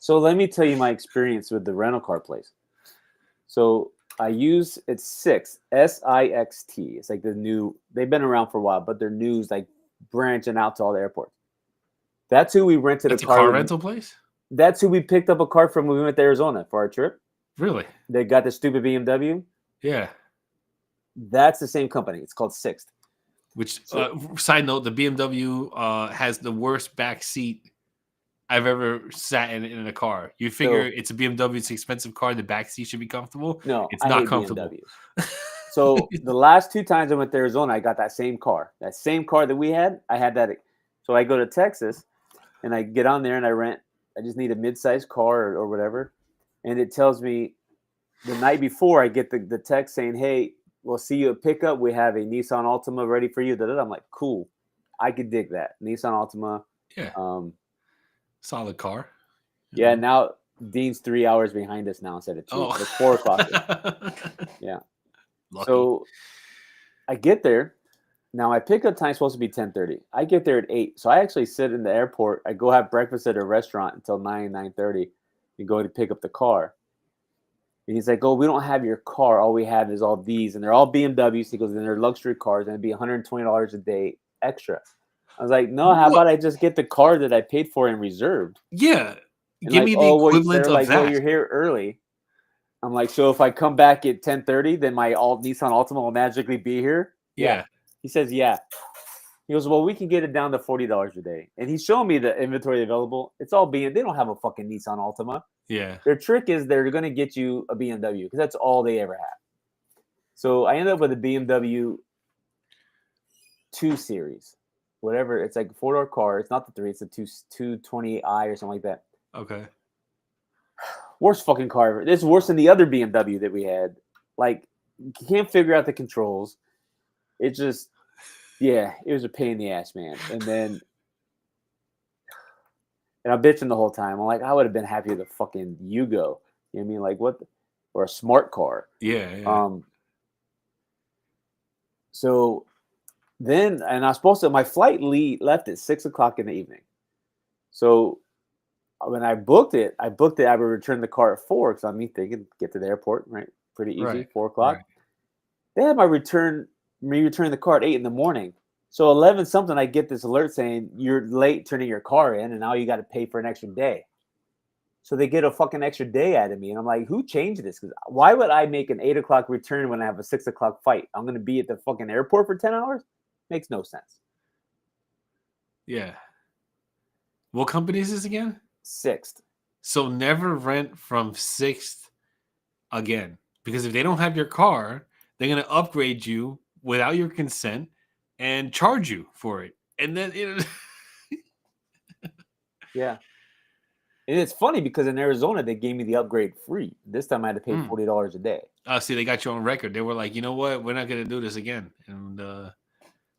So let me tell you my experience with the rental car place. So it's Sixt, Sixt. It's like the new. They've been around for a while, but they're new, like branching out to all the airports. That's who we rented that's a a car car with. rental place. That's who we picked up a car from when we went to Arizona for our trip. Really? They got the stupid BMW. Yeah. That's the same company. It's called Sixt. Which side note, the BMW has the worst back seat I've ever sat in a car. You figure it's a BMW, it's an expensive car. The back seat should be comfortable. No, It's I not hate comfortable. BMWs. So the last 2 times I went to Arizona, I got that same car. That same car that we had, I had that. So I go to Texas, and I get on there and I rent. I just need a mid-sized car or whatever, and it tells me the night before I get the text saying, "Hey, we'll see you at pickup. We have a Nissan Altima ready for you." I'm like, "Cool, I could dig that Nissan Altima." Yeah. Solid car. Yeah. Now Dean's 3 hours behind us now instead of 2. Oh. It's 4 o'clock. Yeah. Lucky. So I get there. Now my pickup time is supposed to be 10:30. I get there at 8. So I actually sit in the airport. I go have breakfast at a restaurant until 9:30 and go to pick up the car. And he's like, "Oh, we don't have your car. All we have is all these, and they're all BMWs." He goes, "And they're luxury cars, and it'd be $120 a day extra." I was like, "No, how about I just get the car that I paid for and reserved?" Yeah. And Give like, me the "Oh, well," equivalent they're of like, "Well, that. you're here early." I'm like, "So if I come back at 10:30, then my Nissan Altima will magically be here?" Yeah. He says, "Yeah." He goes, "Well, we can get it down to $40 a day." And he's showing me the inventory available. It's all being. They don't have a fucking Nissan Altima. Yeah. Their trick is they're going to get you a BMW because that's all they ever have. So I ended up with a BMW 2 Series, whatever. It's like a 4-door car. It's not the 3. It's a 228i or something like that. Okay. Worst fucking car ever. It's worse than the other BMW that we had. Like, you can't figure out the controls. It just, yeah, it was a pain in the ass, man. And I'm bitching the whole time. I'm like, I would have been happy with a fucking Yugo. You know what I mean? Like, what? Or a smart car. Yeah. So then, and I was supposed to, my flight left at 6 o'clock in the evening. So when I booked it, I would return the car at 4 because I'm thinking get to the airport, right? Pretty easy, Right. 4 o'clock. Right. They had me return the car at 8 in the morning. So 11 something, I get this alert saying you're late turning your car in, and now you got to pay for an extra day. So they get a fucking extra day out of me, and I'm like, who changed this? Because why would I make an 8 o'clock return when I have a 6 o'clock flight? I'm going to be at the fucking airport for 10 hours? Makes no sense. Yeah. What company is this again? Sixt. So never rent from Sixt again, because if they don't have your car, they're gonna upgrade you without your consent and charge you for it, and then Yeah. And it's funny because in Arizona, they gave me the upgrade free. This time I had to pay $40 a day. See, they got you on record. They were like, you know what, we're not gonna do this again. And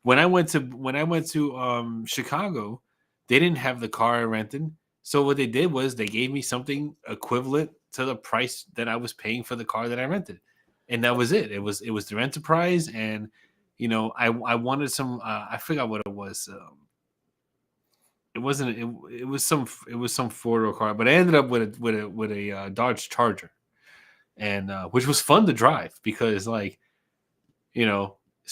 when I went to Chicago, they didn't have the car I rented. So what they did was they gave me something equivalent to the price that I was paying for the car that I rented, and that was it. It was the Enterprise, and I wanted some. I forgot what it was. It wasn't. It was some 4-door car, but I ended up with a Dodge Charger, and which was fun to drive because it's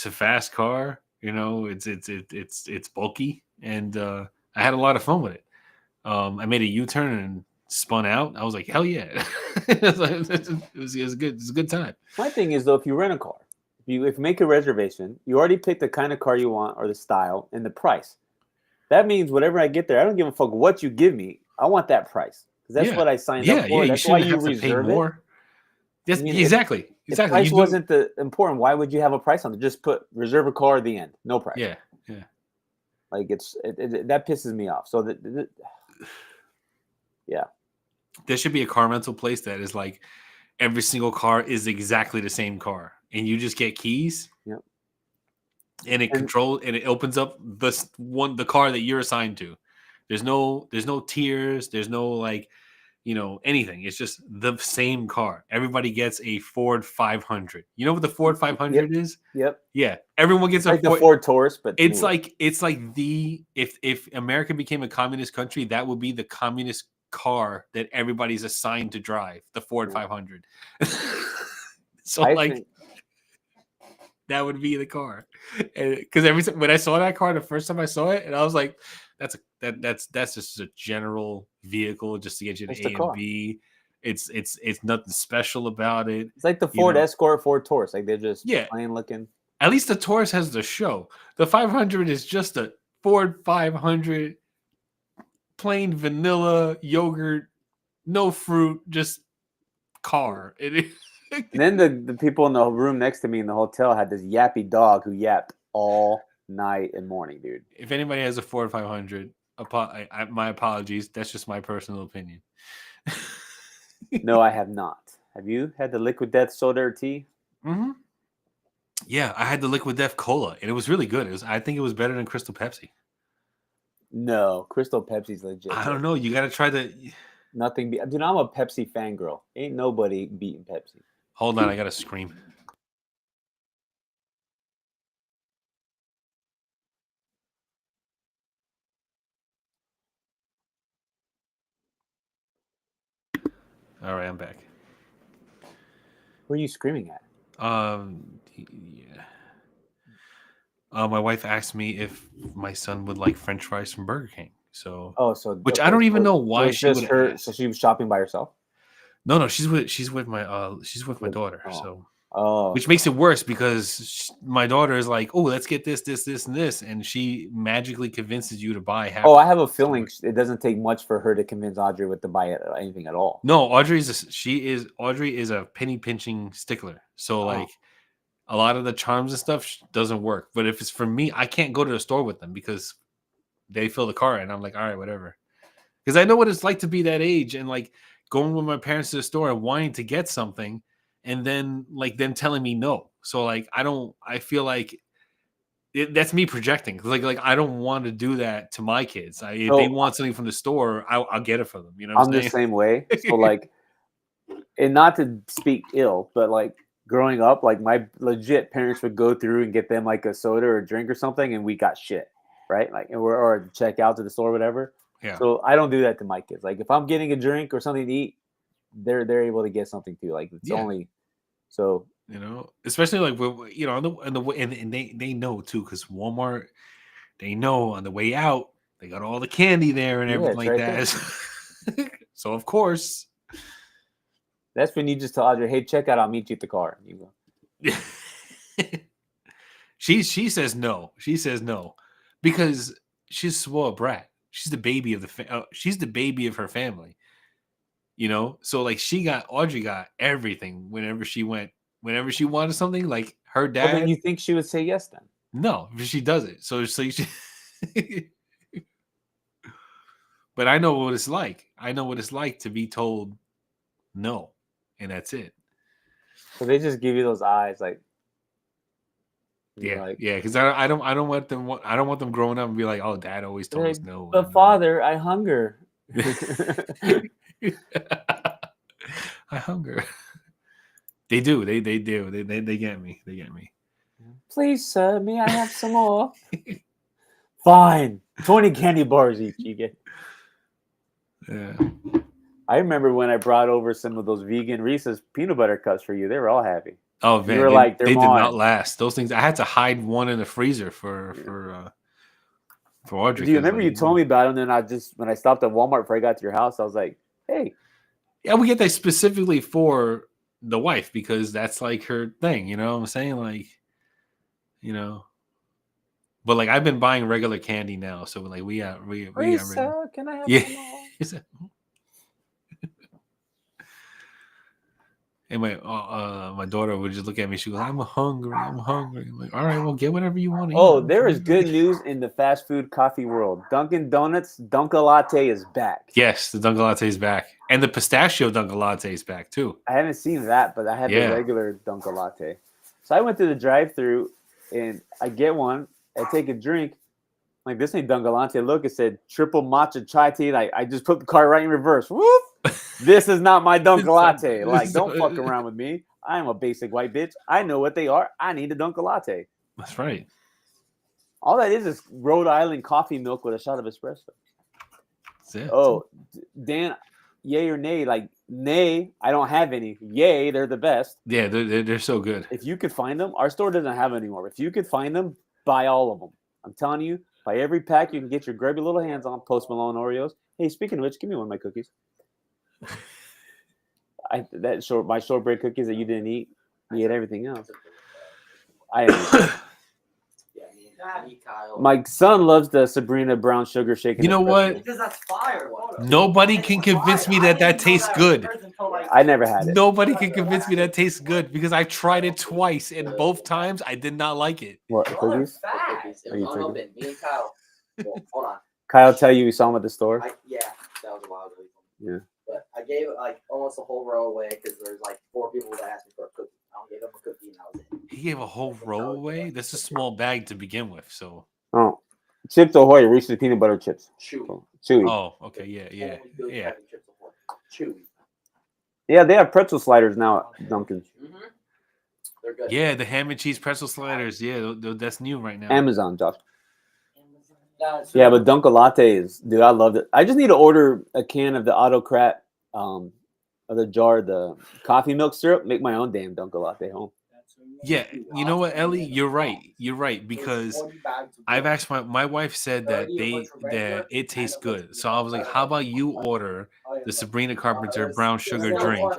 a fast car. It's bulky, and I had a lot of fun with it. I made a U-turn and spun out. I was like, hell yeah! It was good. It's a good time. My thing is though, if you rent a car, if you make a reservation, you already pick the kind of car you want or the style and the price. That means whenever I get there, I don't give a fuck what you give me. I want that price because that's Yeah. what I signed up for. Yeah. That's why shouldn't you have to pay reserve it. more. Yes, I mean, exactly. If price wasn't the important, why would you have a price on it? Just put reserve a car at the end, no price. Yeah. Like that pisses me off. So yeah, there should be a car rental place that is like every single car is exactly the same car, and you just get keys. Yep. And it opens up the car that you're assigned to. There's no tiers. There's no anything. It's just the same car. Everybody gets a Ford 500. You know what the Ford 500 is? Yep. Yeah. Everyone gets like the Ford Taurus, but it's like if America became a communist country, that would be the communist car that everybody's assigned to drive, the Ford 500. So that would be the car. Because when I saw that car the first time I saw it, and I was like, that's just a general vehicle just to get you to A and B. It's nothing special about it. It's like the Ford Escort, Ford Taurus. Like they're just plain looking. At least the Taurus has the show. The 500 is just a Ford 500, plain vanilla yogurt, no fruit, just car. And then the people in the room next to me in the hotel had this yappy dog who yapped all night and morning, dude. If anybody has a Ford 500, my apologies. That's just my personal opinion. No, I have not. Have you had the Liquid Death soda or tea? Mm-hmm. Yeah, I had the Liquid Death Cola, and it was really good. I think it was better than Crystal Pepsi. No, Crystal Pepsi's legit. I don't know. You got to try the... Nothing. Dude, I'm a Pepsi fangirl. Ain't nobody beating Pepsi. Hold on, I got to scream. All right, I'm back. Who are you screaming at? Yeah. My wife asked me if my son would like French fries from Burger King. Which I don't even know why she would ask. So she was shopping by herself? No, she's with my daughter. Which makes it worse because my daughter is like, oh, let's get this, and this, and she magically convinces you to buy half. I have a feeling it doesn't take much for her to convince Audrey to buy anything at all. No, Audrey is a penny pinching stickler. So a lot of the charms and stuff doesn't work. But if it's for me, I can't go to the store with them because they fill the car, and I'm like, all right, whatever. Because I know what it's like to be that age and going with my parents to the store and wanting to get something, and then them telling me no. So I feel like that's me projecting. I don't want to do that to my kids. If they want something from the store, I'll get it for them. You know, I'm the same way. So and not to speak ill, but growing up, my legit parents would go through and get them a soda or a drink or something, and we got shit, right? Or check out to the store or whatever. Yeah. So I don't do that to my kids. If I'm getting a drink or something to eat, they're able to get something too. It's only so. Especially and they know too, because Walmart, they know on the way out they got all the candy there and everything like that. So of course, that's when you just tell Audrey, "Hey, check out. I'll meet you at the car." You go. She says no. She says no because she's a spoiled brat. She's the baby of she's the baby of her family. So Audrey got everything whenever she wanted something. Her dad. Well, then you think she would say yes then? No, she doesn't. So she. But I know what it's like. I know what it's like to be told no, and that's it. So they just give you those eyes, yeah, because I don't want them growing up and be like, oh, dad always told us no. But father, I hunger. I hunger. They do. They do. They get me. They get me. Please, sir, may I have some more? Fine. 20 candy bars each you get. Yeah. I remember when I brought over some of those vegan Reese's peanut butter cups for you. They were all happy. Oh You man, were like, they're they did not mine. last. Those things. I had to hide one in the freezer for Audrey. Do you 'Cause, remember like, you told me about them? And then when I stopped at Walmart before I got to your house, I was like, hey. Yeah, we get that specifically for the wife because that's like her thing. You know what I'm saying? Like, you know. But like I've been buying regular candy now, so like we got regular. Sir, can I have Yeah. some more? And my daughter would just look at me. She goes, "I'm hungry. I'm hungry." I'm like, "All right, well, get whatever you want to eat." Oh, there is good news in the fast food coffee world. Dunkin' Donuts Dunkin' Latte is back. Yes, the Dunkin' Latte is back, and the pistachio Dunkin' Latte is back too. I haven't seen that, but I had the regular Dunkin' Latte. So I went to the drive-thru, and I get one. I take a drink. Like, this ain't Dunkin' Latte. Look, it said triple matcha chai tea. And I just put the cart right in reverse. Whoop! This is not my Dunkin' Latte. Like, don't fuck around with me. I am a basic white bitch. I know what they are. I need a Dunkin' Latte. That's right. All that is Rhode Island coffee milk with a shot of espresso. That's it. Oh, Dan, yay or nay? Like, nay, I don't have any. Yay, they're the best. Yeah, they're so good. If you could find them, our store doesn't have any more. If you could find them, buy all of them. I'm telling you, buy every pack you can get your grubby little hands on. Post Malone Oreos. Hey, speaking of which, give me one of my cookies. My shortbread cookies that you didn't eat. You ate everything else. I didn't. My son loves the Sabrina brown sugar shake. You know what? Because that's fire. Nobody can convince me that tastes good. I never had it. Nobody can convince me that tastes good because I've tried it twice, and both times I did not like it. What, cookies? Are you unopened. Me and Kyle. Well, hold on. Kyle tell you we saw him at the store? Yeah, that was a while ago. Yeah. But I gave like almost a whole row away because there's like 4 people that asked me for a cookie. I gave them a cookie and that was it. He gave a whole row away. That's a small bag to begin with, so. Oh, Chips Ahoy, Reese's peanut butter chips. Chewy. Oh, okay, yeah. Chewy. Yeah, they have pretzel sliders now at Dunkin's. Mm-hmm. They're good. Yeah, the ham and cheese pretzel sliders. Yeah, that's new right now. Amazon, Josh. Yeah, but Dunkin' Latte is, dude, I loved it. I just need to order a can of the Autocrat, of the jar, the coffee milk syrup. Make my own damn Dunkin' Latte home. Yeah, you know what, Ellie? You're right because I've asked my wife said that it tastes good. So I was like, how about you order the Sabrina Carpenter brown sugar drink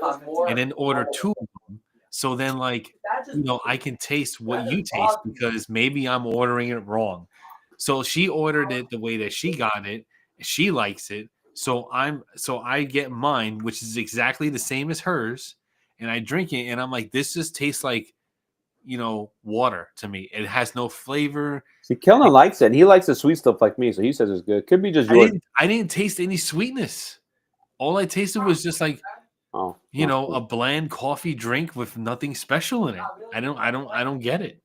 and then order 2 of them. So then like, I can taste what you taste because maybe I'm ordering it wrong. So she ordered it the way that she got it. She likes it. So I get mine, which is exactly the same as hers, and I drink it and I'm like, this just tastes like water to me. It has no flavor. See, Kellen likes it. And he likes the sweet stuff like me, so he says it's good. Could be just yours. I didn't taste any sweetness. All I tasted was just like, a bland coffee drink with nothing special in it. I don't get it.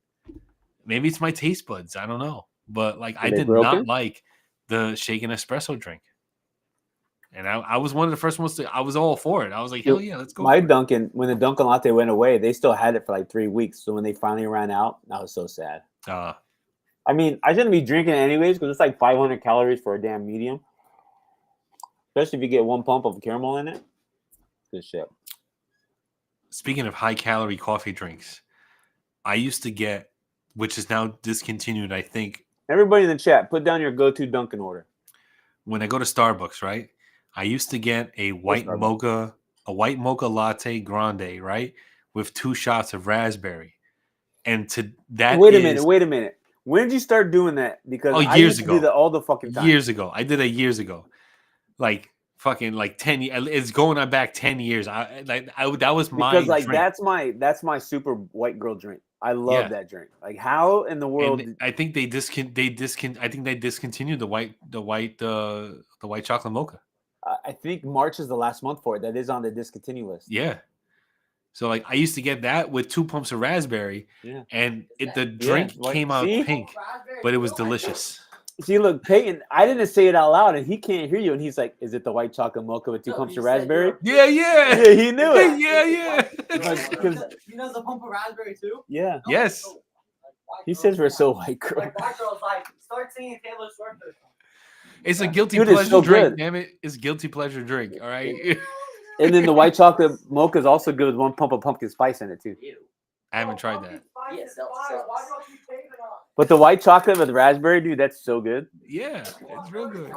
Maybe it's my taste buds. I don't know. But like, I did not like the shaken espresso drink. And I was one of the first ones I was all for it. I was like, hell yeah, let's go. My Dunkin', when the Dunkin' Latte went away, they still had it for like 3 weeks. So when they finally ran out, I was so sad. I mean, I shouldn't be drinking it anyways because it's like 500 calories for a damn medium. Especially if you get 1 pump of caramel in it. Good shit. Speaking of high calorie coffee drinks, I used to get, which is now discontinued, I think. Everybody in the chat, put down your go-to Dunkin' order. When I go to Starbucks, right? I used to get a white mocha latte grande, right? With 2 shots of raspberry. And Wait a minute. When did you start doing that? Because I used to do that all the fucking time. Years ago. I did it years ago. Like fucking like 10 years. It's going on back 10 years. That was my because like drink. that's my super white girl drink. I love that drink. Like, how in the world? I think they discontinued the white chocolate mocha. I think March is the last month for it. That is on the discontinue list. Yeah. So like I used to get that with 2 pumps of raspberry, and the drink came out pink, but it was delicious. See, look, Peyton, I didn't say it out loud, and he can't hear you, and he's like, "Is it the white chocolate mocha with 2 No, pumps he of said raspberry?" Yeah, yeah. Yeah, he knew it. Yeah. Because He knows the pump of raspberry too. yeah, Yes. he says we're so white girl. Like white girls, like start singing Taylor Swift or something. It's a guilty Dude, it's pleasure so drink, good. damn it. It's guilty pleasure drink, all right? And then the white chocolate mocha is also good with 1 pump of pumpkin spice in it too. Ew. I haven't tried that. Yes, that sucks. But the white chocolate with raspberry, dude, that's so good. Yeah, it's real good.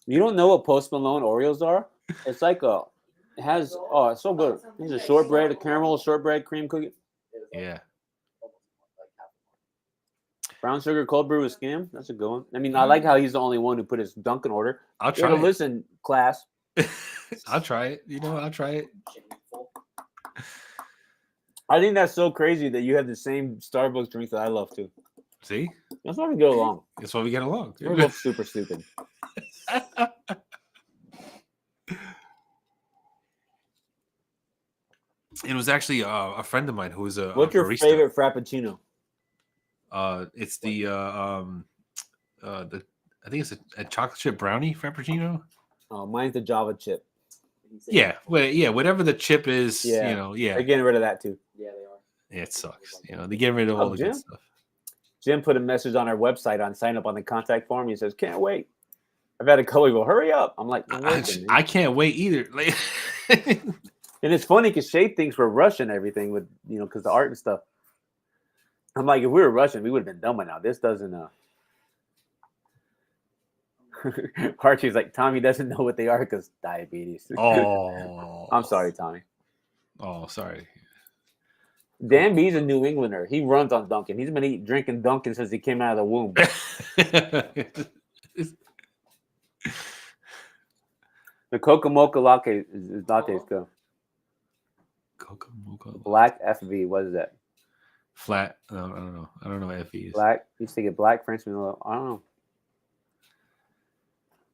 You don't know what Post Malone Oreos are? It's like it has, it's so good. There's a shortbread, a caramel shortbread cream cookie. Yeah. Brown sugar cold brew with skim. That's a good one. I mean, I like how he's the only one who put his Dunkin' order. I'll You try gotta it. listen, class. I'll try it. You know, I'll try it. I think that's so crazy that you have the same Starbucks drinks that I love too. See? That's why we get along. That's why we get along. We're both super stupid. It was actually a friend of mine who was a What's your barista. favorite Frappuccino? It's the I think it's a chocolate chip brownie frappuccino. Oh, mine's the Java chip. Yeah, whatever the chip is. Yeah. You know, yeah, They're getting rid of that too. Yeah, they are. yeah, it sucks. You know, they get rid of all the Jim? good stuff. Jim put a message on our website on sign up on the contact form. He says, "Can't wait. I've had a couple people. Hurry up!" I'm like, "I'm working, man." I can't wait either. Like, And it's funny because Shay thinks we're rushing everything with because the art and stuff. I'm like, if we were rushing, we would have been done by now. This doesn't. Archie's like, Tommy doesn't know what they are because diabetes. oh, I'm sorry, Tommy. Oh, sorry. Dan B's a New Englander. He runs on Dunkin'. He's been drinking Dunkin' since he came out of the womb. The Coca Mocha latte is latte's good. Coca Mocha. Black FV. What is that? Flat. No, I don't know. I don't know what FE is. Black. You used to get black French vanilla. I don't know.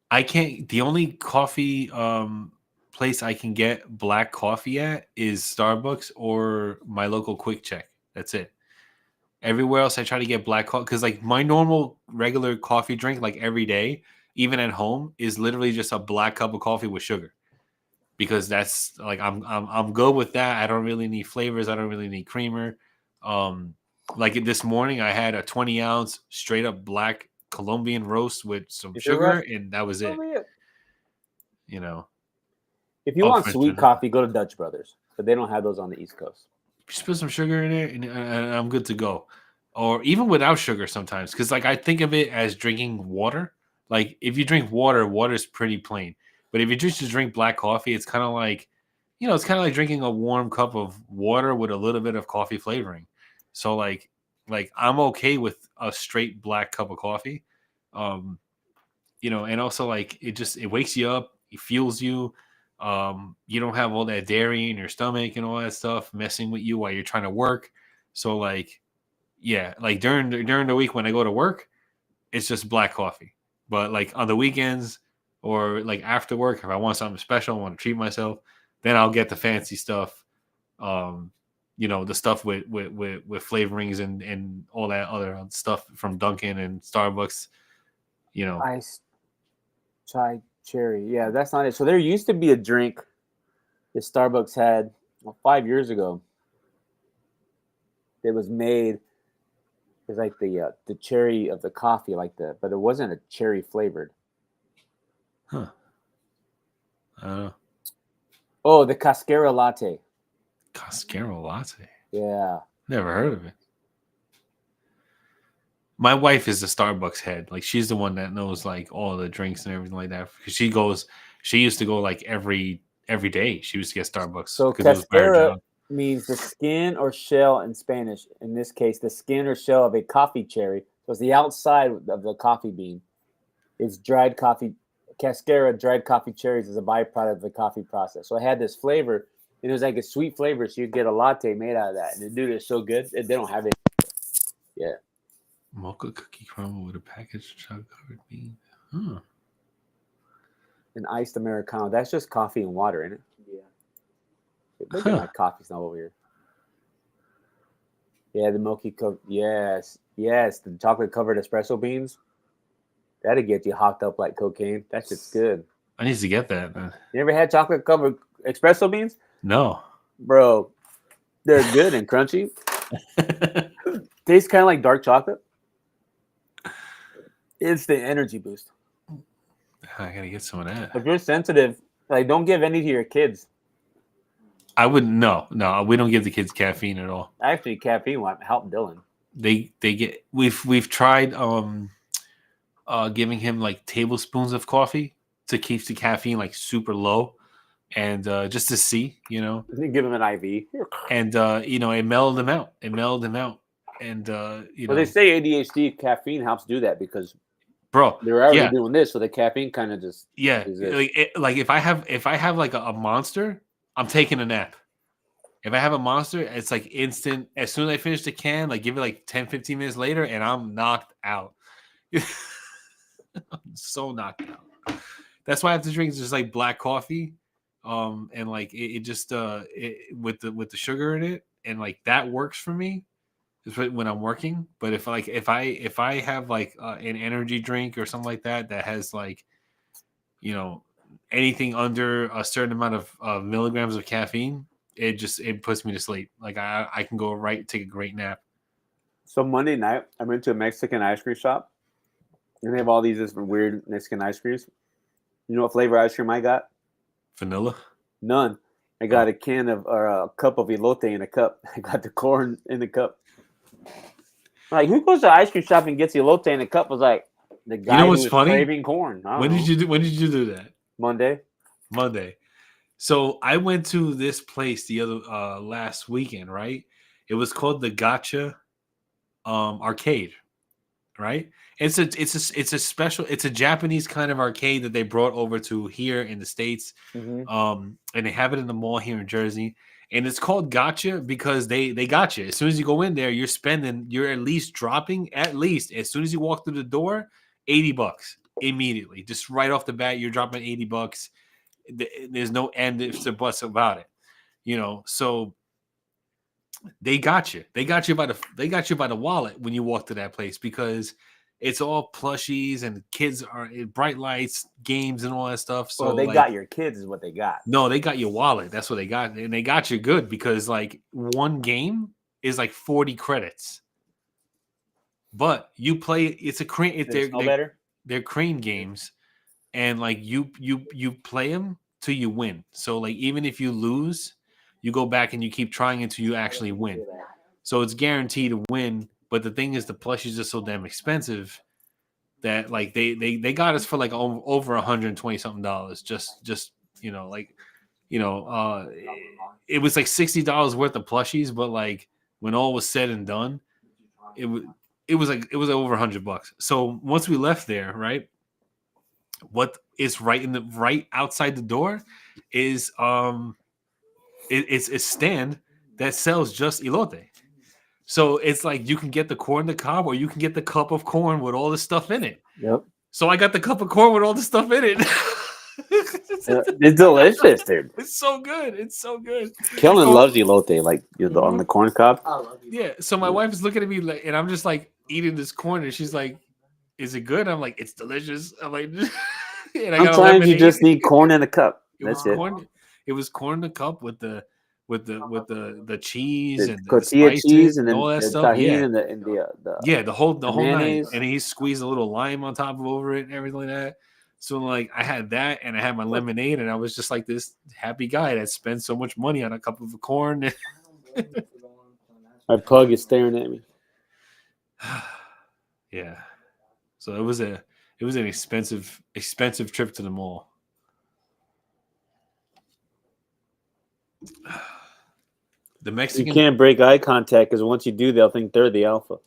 I can't. The only coffee place I can get black coffee at is Starbucks or my local Quick Check. That's it. Everywhere else, I try to get black coffee because, like, my normal regular coffee drink, like every day, even at home, is literally just a black cup of coffee with sugar. Because that's like I'm good with that. I don't really need flavors. I don't really need creamer. Like this morning, I had a 20-ounce straight up black Colombian roast with some sugar, and that was it. You know, if you want sweet coffee, go to Dutch Brothers, but they don't have those on the East Coast. Just put some sugar in it, and I'm good to go. Or even without sugar sometimes, because like I think of it as drinking water. Like if you drink water, water's pretty plain. But if you just drink black coffee, it's kind of like, it's kind of like drinking a warm cup of water with a little bit of coffee flavoring. So like I'm okay with a straight black cup of coffee, and also like it wakes you up, it fuels you. You don't have all that dairy in your stomach and all that stuff messing with you while you're trying to work. So like, yeah, like during the week when I go to work, it's just black coffee. But like on the weekends or like after work, if I want something special, I want to treat myself, then I'll get the fancy stuff. The stuff with flavorings and all that other stuff from Dunkin' and Starbucks. Ice chai cherry. Yeah, that's not it. So there used to be a drink that Starbucks had 5 years ago. It was made. It's like the cherry of the coffee, but it wasn't a cherry flavored. Huh. I don't know. Oh, the Cascara latte. Cascara latte. Yeah. Never heard of it. My wife is the Starbucks head. Like she's the one that knows like all the drinks and everything like that. Because she used to go like every day. She used to get Starbucks. So Cascara means the skin or shell in Spanish. In this case, the skin or shell of a coffee cherry. So it's the outside of the coffee bean. It's dried coffee. Cascara dried coffee cherries is a byproduct of the coffee process. So it had this flavor. And it was like a sweet flavor. So you get a latte made out of that. And the dude is so good. They don't have it. Yeah. Mocha cookie crumble with a packaged chocolate covered bean. Huh. An iced Americano. That's just coffee and water, isn't it? Yeah. Look at my coffee smell over here. Yeah, the milky cook. Yes, the chocolate covered espresso beans. That'll get you hopped up like cocaine. That shit's good. I need to get that. You ever had chocolate covered espresso beans, No. bro? They're good and crunchy. Tastes kind of like dark chocolate. It's the energy boost. I gotta get some of that. If you're sensitive, like don't give any to your kids. I wouldn't. No, we don't give the kids caffeine at all. Actually, caffeine will help Dylan. They get. We've tried giving him like tablespoons of coffee to keep the caffeine like super low, and just to see, You give him an IV. and it mellowed him out. And Well, they say ADHD caffeine helps do that because bro, they're already doing this, so the caffeine kind of just like if I have like a monster, I'm taking a nap. If I have a monster, it's like instant. As soon as I finish the can, like give it like 10, 15 minutes later, and I'm knocked out. I'm so knocked out. That's why I have to drink just like black coffee, and like it just with the sugar in it, and like that works for me. When I'm working, but if I have like an energy drink or something like that has like anything under a certain amount of milligrams of caffeine, it puts me to sleep. Like I can go take a great nap. So Monday night, I went to a Mexican ice cream shop, and they have all these different weird Mexican ice creams. You know what flavor ice cream I got? Vanilla. None. I got a can of or a cup of elote in a cup. I got the corn in the cup. Like, who goes to ice cream shop and gets elote in a cup? Was like the guy who was funny? craving corn. When did you do that? Monday. So I went to this place the other last weekend, right? It was called the Gotcha Arcade, right? It's a special. It's a Japanese kind of arcade that they brought over to here in the States, Mm-hmm. and they have it in the mall here in Jersey. And it's called Gotcha because they got you. As soon as you go in there, you're at least dropping as soon as you walk through the door, $80 immediately. Just right off the bat, you're dropping $80. There's no end ifs or buts about it. So they got you. They got you by the wallet when you walk to that place because it's all plushies and kids are bright lights, games, and all that stuff. So they got your kids is what they got. No, they got your wallet. That's what they got, and they got you good because like one game is like 40 credits. But you play. It's a crane. They're crane games, and like you play them till you win. So like even if you lose, you go back and you keep trying until you actually win. So it's guaranteed to win. But the thing is, the plushies are so damn expensive that like they got us for like over $120 something. It was like $60 worth of plushies, but like when all was said and done, it was over $100. So once we left there, right, what is right outside the door is it's a stand that sells just elote. So it's like you can get the corn the cob, or you can get the cup of corn with all the stuff in it. Yep. So I got the cup of corn with all the stuff in it. It's delicious, dude. It's so good. It's so good. Kellen loves elote, like on the corn cob. I love you. Yeah. So my wife is looking at me like, and I'm just like eating this corn, and she's like, "Is it good?" I'm like, "It's delicious." I'm like, and I got sometimes you just need corn in a cup. That's it. It was corn in the cup with the cheese and tortilla the cheese and then all that the stuff. tahini Yeah. The whole mayonnaise. night, and he squeezed a little lime on top of over it and everything like that. So like I had that, and I had my lemonade, and I was just like this happy guy that spent so much money on a cup of corn. My pug is staring at me. Yeah. So it was an expensive trip to the mall. The Mexican. You can't break eye contact because once you do, they'll think they're the alpha.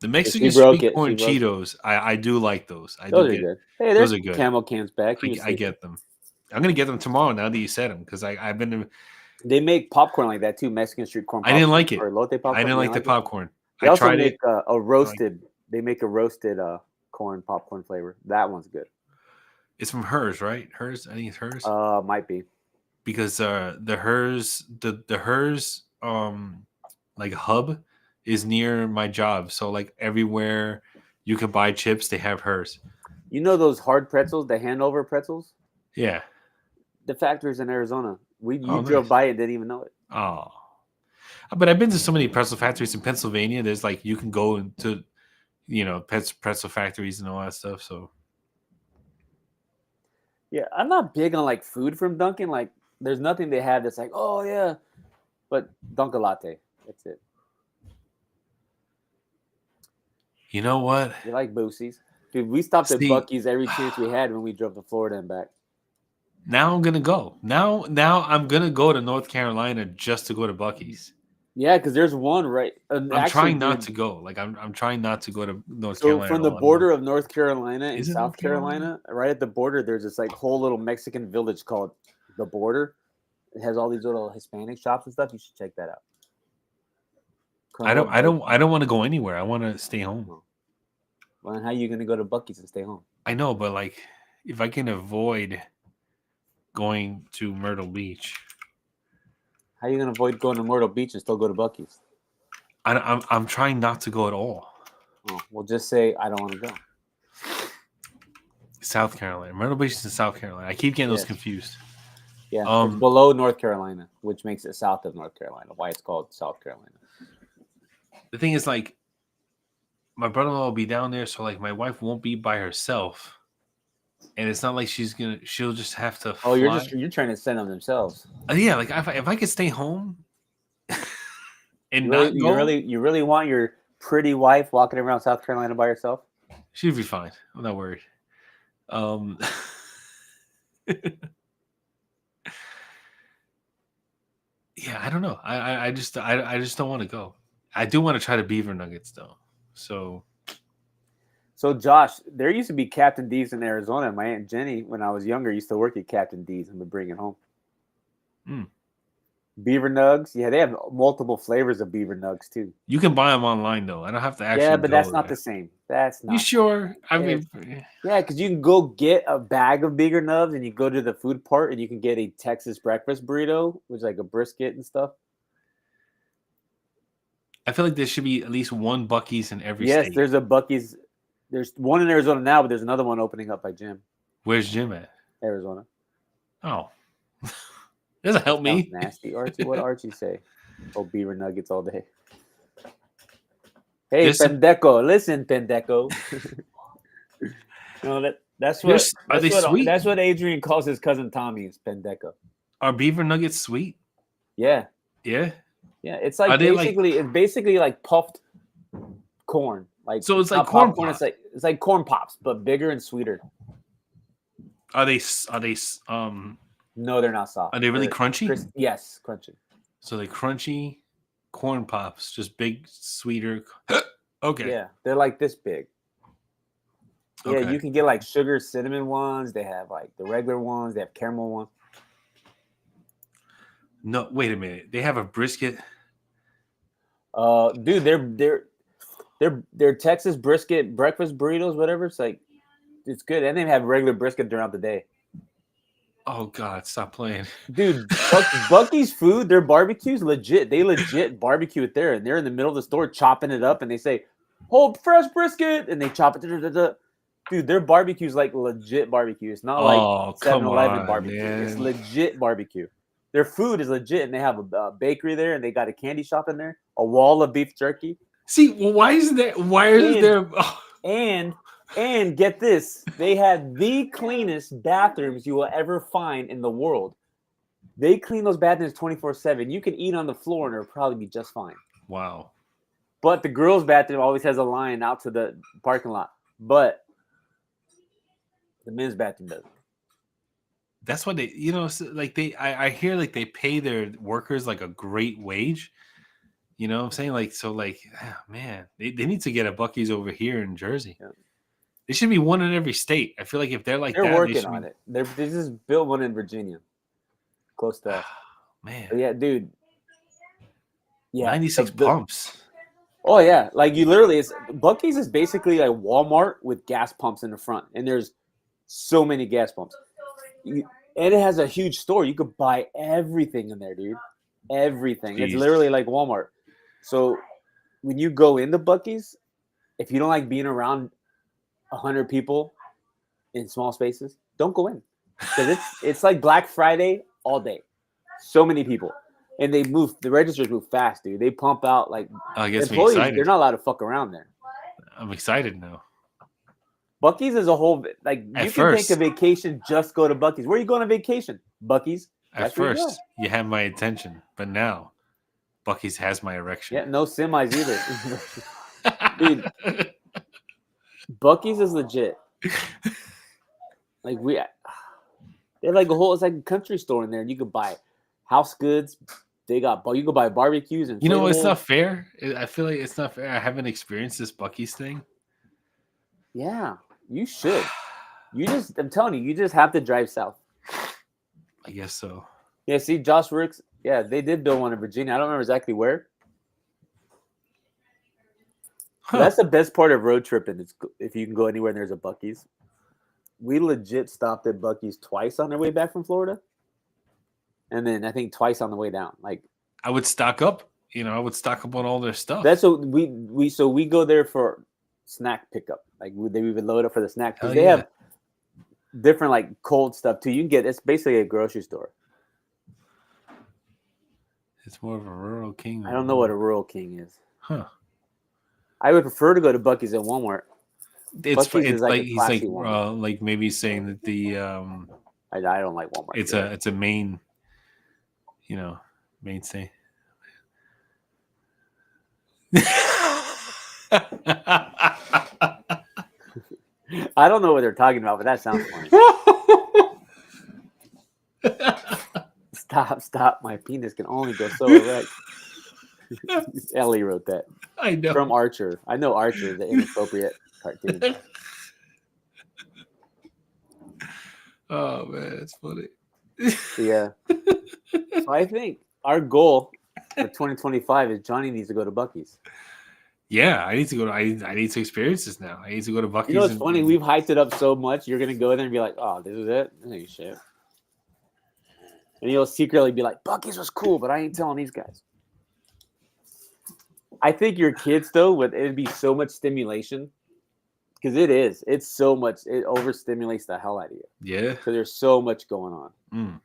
The Mexican sweet corn Cheetos, I do like those. Those are good. Hey, those are good. Camel Can's back. I get them. I'm gonna get them tomorrow. Now that you said them, because I've been. They make popcorn like that too. Mexican street corn. I didn't like it. Or elote popcorn. I didn't like the popcorn. They also make a roasted. They make a roasted corn popcorn flavor. That one's good. It's from Hers, right? Hers. I think it's Hers. Might be. Because the Hers like hub is near my job. So like everywhere you could buy chips, they have hers. You know those hard pretzels, the Hanover pretzels? Yeah. The factory's in Arizona. You Oh, drove nice. by it, didn't even know it. Oh. But I've been to so many pretzel factories in Pennsylvania. There's like you can go into, pretzel factories and all that stuff. So Yeah, I'm not big on like food from Dunkin'. Like, there's nothing they have that's like, oh yeah, but Dunkin' latte. That's it. you know what? You like Boosie's, dude? We stopped at See, Buc-ee's every chance we had when we drove to Florida and back. now I'm gonna go. Now I'm gonna go to North Carolina just to go to Buc-ee's. Yeah, because there's one right. I'm Actually, trying not dude, to go. Like I'm trying not to go to North so Carolina from at the all anymore. border of North Carolina and Is it South North Carolina? Carolina, right at the border, there's this like whole little Mexican village called the Border. It has all these little Hispanic shops and stuff. You should check that out. I don't want to go anywhere. I want to stay home. Well, then how are you gonna go to Buc-ee's and stay home? I know, but like if I can avoid going to Myrtle Beach, How are you gonna avoid going to Myrtle Beach and still go to Buc-ee's? I'm trying not to go at all. Oh, well, just say I don't want to go. South Carolina, Myrtle Beach is in South Carolina. I keep getting those Yes. confused. Yeah, it's Um, below North Carolina, which makes it south of North Carolina. Why it's called South Carolina? The thing is, like, my brother-in-law will be down there, so like my wife won't be by herself, and it's not like she'll just have to Oh, fly. you're trying to send them themselves. Yeah, like if I could stay home and You not really, go, you really want your pretty wife walking around South Carolina by herself? she'd be fine. I'm not worried. Yeah, I don't know. I just don't want to go. I do want to try the beaver nuggets though. So So, Josh, there used to be Captain D's in Arizona. My Aunt Jenny, when I was younger, used to work at Captain D's and would bring it home. Mm. Beaver nugs. Yeah, they have multiple flavors of beaver nugs, too. you can buy them online though. I don't have to actually. Yeah, but that's go not there. the same. That's not. You sure? I Yeah, mean, Yeah, because you can go get a bag of beaver nugs and you go to the food part and you can get a Texas breakfast burrito, which is like a brisket and stuff. I feel like there should be at least one Buc-ee's in every Yes, state. there's a Buc-ee's. There's one in Arizona now, but there's another one opening up by Jim, Where's Jim at? Arizona. Oh, doesn't help Sounds me. nasty. Archie, what Archie say? Oh, beaver nuggets all day. Hey, pendejo, listen, pendejo. No, that's what Are they sweet? That's what Adrian calls his cousin Tommy is pendejo. Are beaver nuggets sweet? Yeah, Yeah. yeah. It's like it's basically like puffed corn. Like So it's like not corn popcorn. pop. It's like corn pops, but bigger and sweeter. Are they No, they're not soft. Are they really They're crunchy? Yes, crunchy. So they crunchy corn pops, just big, sweeter. Okay. Yeah, they're like this big. Yeah, Okay. you can get like sugar cinnamon ones. They have like the regular ones. They have caramel ones. No, wait a minute. They have a brisket. Dude, they're Texas brisket breakfast burritos, whatever. It's like it's good, and they have regular brisket throughout the day. Oh God, stop playing. Dude, Buc-ee's food, their barbecues legit. They legit barbecue it there, and they're in the middle of the store chopping it up, and they say, "Oh, fresh brisket," and they chop it. Dude, their barbecue's like legit barbecue. It's not like 7-Eleven barbecue. Man. It's legit barbecue. Their food is legit, and they have a bakery there, and they got a candy shop in there, a wall of beef jerky. See, well, why isn't there? Why is there? Oh. And get this, they have the cleanest bathrooms you will ever find in the world. They clean those bathrooms 24/7. You can eat on the floor, and it'll probably be just fine. Wow. But the girls' bathroom always has a line out to the parking lot. But the men's bathroom doesn't. That's what they, like I hear like they pay their workers like a great wage. You know what I'm saying? Like, so like, man, they need to get a Buc-ee's over here in Jersey. Yeah. There should be one in every state. I feel like if they're like They're that, working on it. They just built one in Virginia, close to us. Man, But yeah, dude. Yeah, 96 pumps. Oh yeah, like you literally, Buc-ee's is basically like Walmart with gas pumps in the front, and there's so many gas pumps. And it has a huge store. You could buy everything in there, dude. Everything. It's Jeez. literally like Walmart. So when you go into Buc-ee's, if you don't like being around 100 people in small spaces, don't go in because it's like Black Friday all day. So many people, and they move. The registers move fast, dude. They pump out like I guess me employees. excited. They're not allowed to fuck around there. I'm excited now. Buc-ee's is a whole like At you can first- take a vacation, just go to Buc-ee's. Where are you going on vacation? Buc-ee's. At That's where you go. first, you had my attention, but now Bucky's has my erection. Yeah, no semis either. Dude. Buc-ee's is legit. Like they have like a whole. It's like a country store in there, and you could buy house goods. They got you can buy barbecues and. You know, it's inflatables. not fair. I feel like it's not fair. I haven't experienced this Bucky's thing. Yeah, you should. I'm telling you, you just have to drive south. I guess so. Yeah, see, Josh Ricks. Yeah, they did build one in Virginia. I don't remember exactly where. Huh. That's the best part of road tripping. It's if you can go anywhere and there's a Buc-ee's. We legit stopped at Buc-ee's twice on our way back from Florida, and then I think twice on the way down. Like I would stock up. You know, I would stock up on all their stuff. that's what we go there for snack pickup. Like they would load up for the snack because Hell they yeah. have different like cold stuff too. You can get it's basically a grocery store. It's more of a rural king. I don't know what a rural king is. Huh. I would prefer to go to Buc-ee's than Walmart. It's Buc-ee's is like like a he's classy one. like maybe saying that the I don't like Walmart. it's a main, you know, mainstay. I don't know what they're talking about, but that sounds funny. Stop! My penis can only go so erect. Ellie wrote that I know. from Archer. I know Archer, the inappropriate cartoon. Oh man, it's funny. Yeah. So I think our goal for 2025 is Johnny needs to go to Buc-ee's. Yeah, I need to go to. I need to experience this now. I need to go to Bucky's. You know what's funny? We've hyped it up so much. You're gonna go there and be like, "Oh, this is it. This ain't shit." And you'll secretly be like, "Buc-ee's was cool, but I ain't telling these guys." I think your kids though, it'd be so much stimulation because it is. It's so much. It overstimulates the hell out of you Yeah. because there's so much going on. Mm.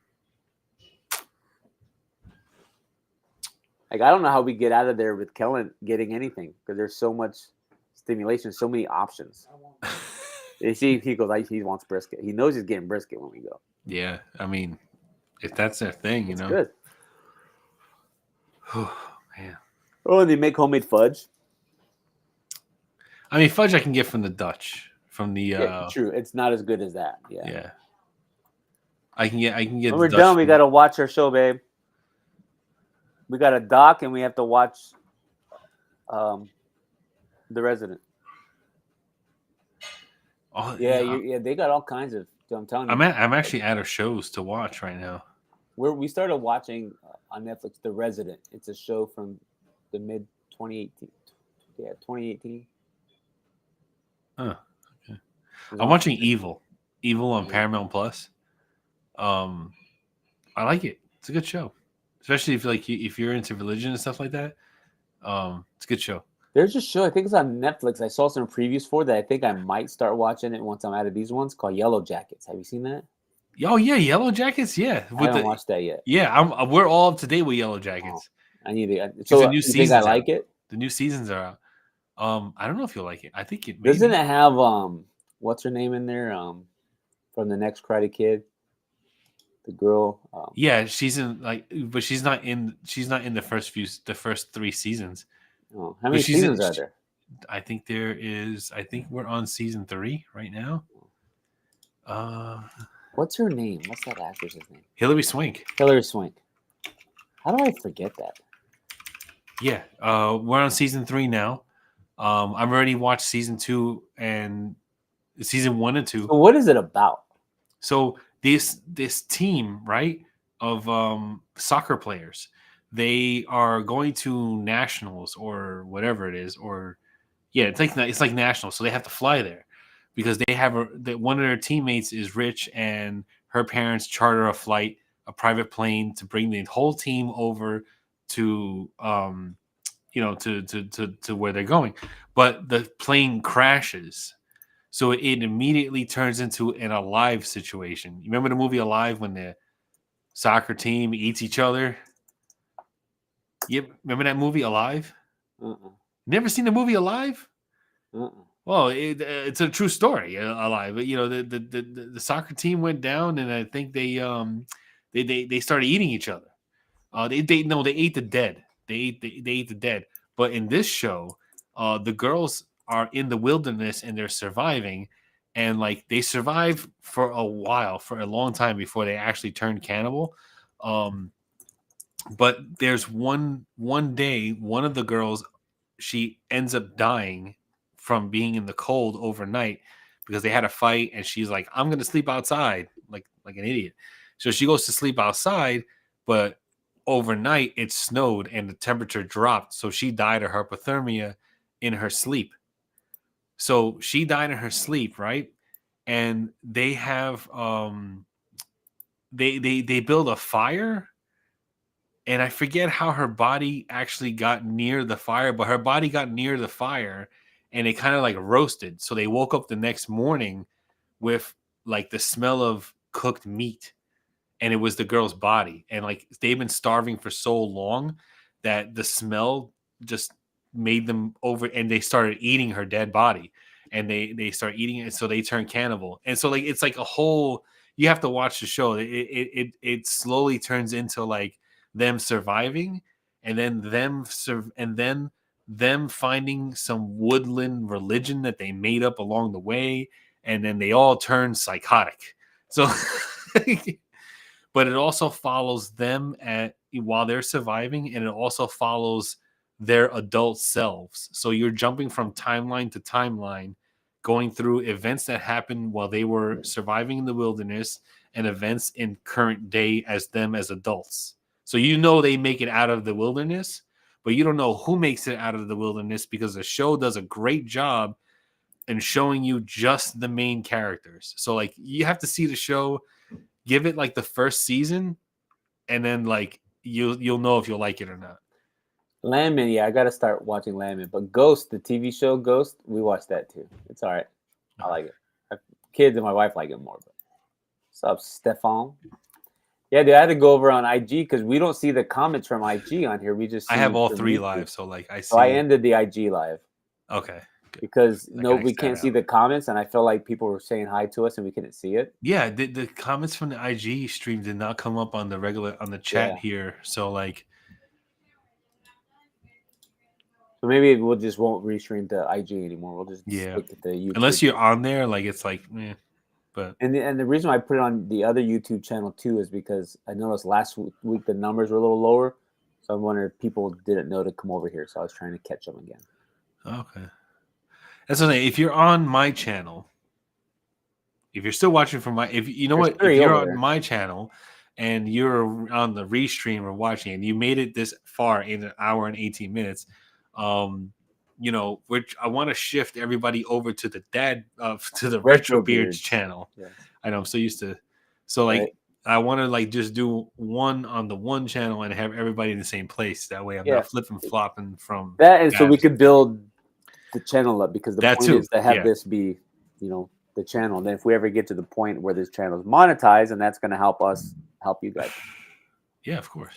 Like I don't know how we get out of there with Kellen getting anything because there's so much stimulation, so many options. You see, he goes like he wants brisket. He knows he's getting brisket when we go. Yeah. I mean, if that's their thing, you It's know. good. Oh man. Oh, and they make homemade fudge. I mean, fudge I can get from the Dutch, from the Yeah, true. It's not as good as that. Yeah. yeah. I can get. When the we're Dutch done, we from- gotta watch our show, babe. We got a doc, and we have to watch The Resident. Oh, Yeah, they got all kinds of. I'm telling you, I'm actually out of shows to watch right now. we started watching on Netflix The Resident. It's a show from the mid 2018. Yeah, 2018. Huh. Okay. It's I'm on- watching Evil on Paramount Plus. I like it. It's a good show, especially if you're into religion and stuff like that. It's a good show. There's a show, I think it's on Netflix. I saw some previews for that. I think I might start watching it once I'm out of these ones called Yellow Jackets. Have you seen that? Oh yeah, Yellow Jackets. Yeah, I haven't watched that yet. yeah. We're all up to date with Yellow Jackets. I need to. the So new you think I season's like out. it? The new seasons are out. I don't know if you'll like it. I think it. Doesn't maybe. it have what's her name in there? From the next Karate Kid, the girl. Yeah, she's in but she's not in the first 3 seasons. Oh, how many she's in- seasons are there? I think we're on season 3 right now. What's her name? What's that actress's name? Hilary Swank. Hilary Swank. How do I forget that? Yeah, we're on season 3 now. I've already watched season 2 and season 1 and 2. So what is it about? So this team, right, of soccer players, they are going to nationals or whatever it is, or yeah, it's like nationals. So they have to fly there because they have one of their teammates is rich and her parents charter a flight a private plane to bring the whole team over to to where they're going, but the plane crashes, so it immediately turns into an Alive situation. You remember the movie Alive when the soccer team eats each other? You remember that movie Alive? Never seen the movie Alive? Well, it's a true story, Alive. But, the soccer team went down, and I think they started eating each other. They ate the dead. They ate the dead. But in this show, the girls are in the wilderness and they're surviving, and like they survive for a while, for a long time before they actually turn cannibal. But there's one day, one of the girls, she ends up dying from being in the cold overnight because they had a fight, and she's like, I'm gonna sleep outside like an idiot. So she goes to sleep outside, but overnight it snowed and the temperature dropped. So she died of hypothermia in her sleep. So she died in her sleep, right? And they have they build a fire, and I forget how her body actually got near the fire, but her body got near the fire and it kind of like roasted. So they woke up the next morning with like the smell of cooked meat, and it was the girl's body. And like they've been starving for so long that the smell just made them over, and they started eating her dead body, and they start eating it. So they turn cannibal. And so like it's like a whole, you have to watch the show. It slowly turns into like them surviving, and then them finding some woodland religion that they made up along the way, and then they all turn psychotic. So but it also follows them while they're surviving, and it also follows their adult selves. So you're jumping from timeline to timeline, going through events that happened while they were surviving in the wilderness and events in current day as them as adults. So they make it out of the wilderness, but you don't know who makes it out of the wilderness, because the show does a great job in showing you just the main characters. So like you have to see the show, give it like the first season, and then like you'll know if you'll like it or not. Landman, yeah, I got to start watching Landman. But Ghost, the TV show Ghost, we watched that too. It's all right. I like it. Kids and my wife like it more. But what's up, Stefan? Yeah, dude, I had to go over on IG because we don't see the comments from IG on here. We just I have all three live, so like I see. So I ended the IG live. Okay. Because we can't see the comments, and I feel like people were saying hi to us and we couldn't see it. Yeah, the comments from the IG stream did not come up on the chat here. So like, so maybe we'll just won't restream to IG anymore. We'll just stick to the YouTube. Unless you're on there, like it's like, but and the reason I put it on the other YouTube channel too is because I noticed last week the numbers were a little lower, so I wondered if people didn't know to come over here. So I was trying to catch them again. Okay. That's what I'm saying. If you're on my channel, if you're still watching from if you're on my channel and you're on the restream or watching, and you made it this far in an hour and 18 minutes, which I want to shift everybody over to the Retro Beards channel. Yeah. I know I'm so used to, so like. Right. I want to like just do one on the one channel and have everybody in the same place. That way I'm not flipping flopping from that, and so we could build the channel up, because the point is to have this be, the channel. And then if we ever get to the point where this channel is monetized, and that's going to help us help you guys. Yeah, of course.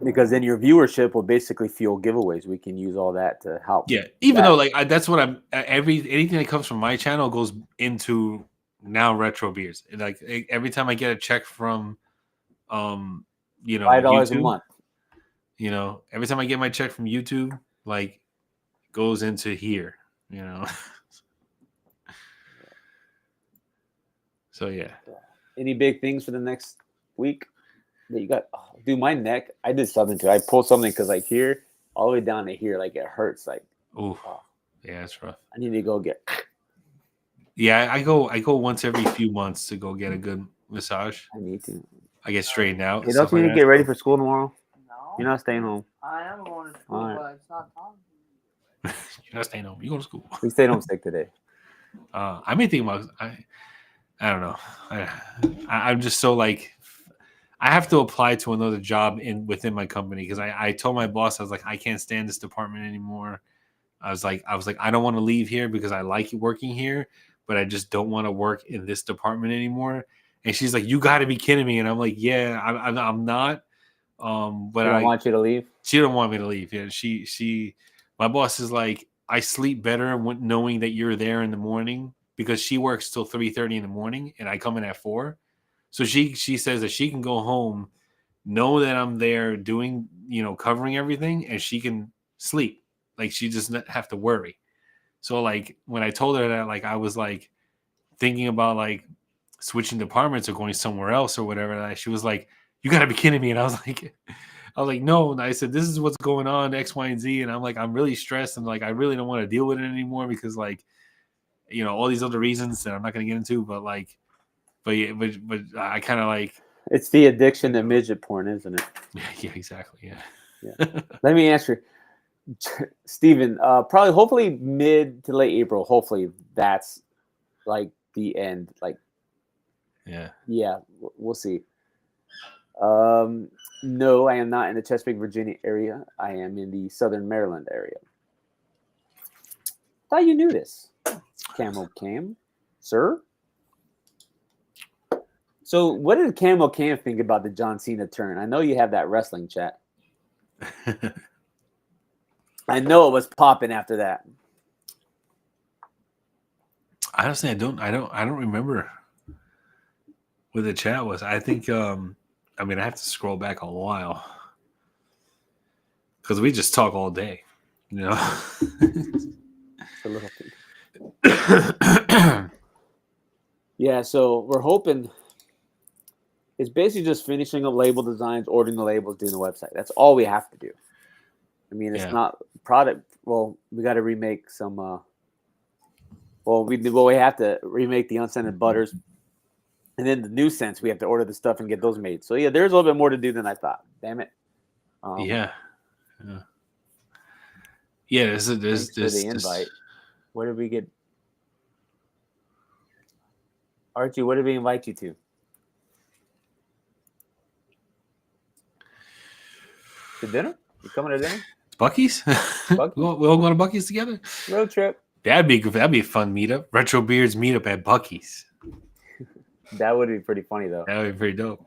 Because then your viewership will basically fuel giveaways. We can use all that to help. Yeah, even though like that's what I'm. Anything that comes from my channel goes into now Retro Beers. Like every time I get a check from, $5 a month. Every time I get my check from YouTube, like goes into here. So yeah. Any big things for the next week that you got? Oh, dude, my neck. I did something too. I pulled something because like here, all the way down to here, like it hurts. Like, yeah, it's rough. I need to go get. Yeah, I go once every few months to go get a good massage. I need to. I get straightened out. Hey, don't you need to get ready for school tomorrow? No. You're not staying home. I am going to school, but it's not time. You're not staying home. You go to school. We stayed home sick today. I may think about. I don't know. I'm just so like I have to apply to another job within my company because I told my boss I was like I can't stand this department anymore. I was like I don't want to leave here because I like working here, but I just don't want to work in this department anymore. And she's like, "You got to be kidding me!" And I'm like, "Yeah, I'm not." But I don't want you to leave. she don't want me to leave. Yeah, my boss is like, I sleep better knowing that you're there in the morning because she works till 3:30 in the morning and I come in at 4. So she says that she can go home, know that I'm there doing, covering everything, and she can sleep. Like she doesn't have to worry. So like when I told her that, like I was like thinking about like switching departments or going somewhere else or whatever, like, she was like, "You gotta be kidding me!" And I was like, "No." And I said, "This is what's going on, X, Y, and Z." And I'm like, I'm really stressed, and like I really don't want to deal with it anymore because like, all these other reasons that I'm not gonna get into, but like, but yeah, but I kind of like. It's the addiction to midget porn, isn't it? Yeah, exactly. Yeah. Let me answer. Steven, probably hopefully mid to late April. Hopefully that's like the end. Like, yeah, we'll see. No, I am not in the Chesapeake, Virginia area. I am in the Southern Maryland area. Thought you knew this, Camo Cam, sir. So, what did Camo Cam think about the John Cena turn? I know you have that wrestling chat. I know it was popping after that. Honestly, I don't remember what the chat was. I think I have to scroll back a while because we just talk all day, It's a little thing. Yeah, so we're hoping it's basically just finishing up label designs, ordering the labels, doing the website. That's all we have to do. I mean, it's not product. Well, we got to remake some. We have to remake the unscented butters, and then the new scents. We have to order the stuff and get those made. So yeah, there's a little bit more to do than I thought. Damn it. Yeah. There's for the invite. What did we get? Archie, what did we invite you to? To dinner? You coming to dinner? Buc-ee's? Buc-ee's? We all going to Buc-ee's together? Road trip. That'd be a fun meetup. Retro Beards meetup at Buc-ee's. That would be pretty funny though. That would be pretty dope.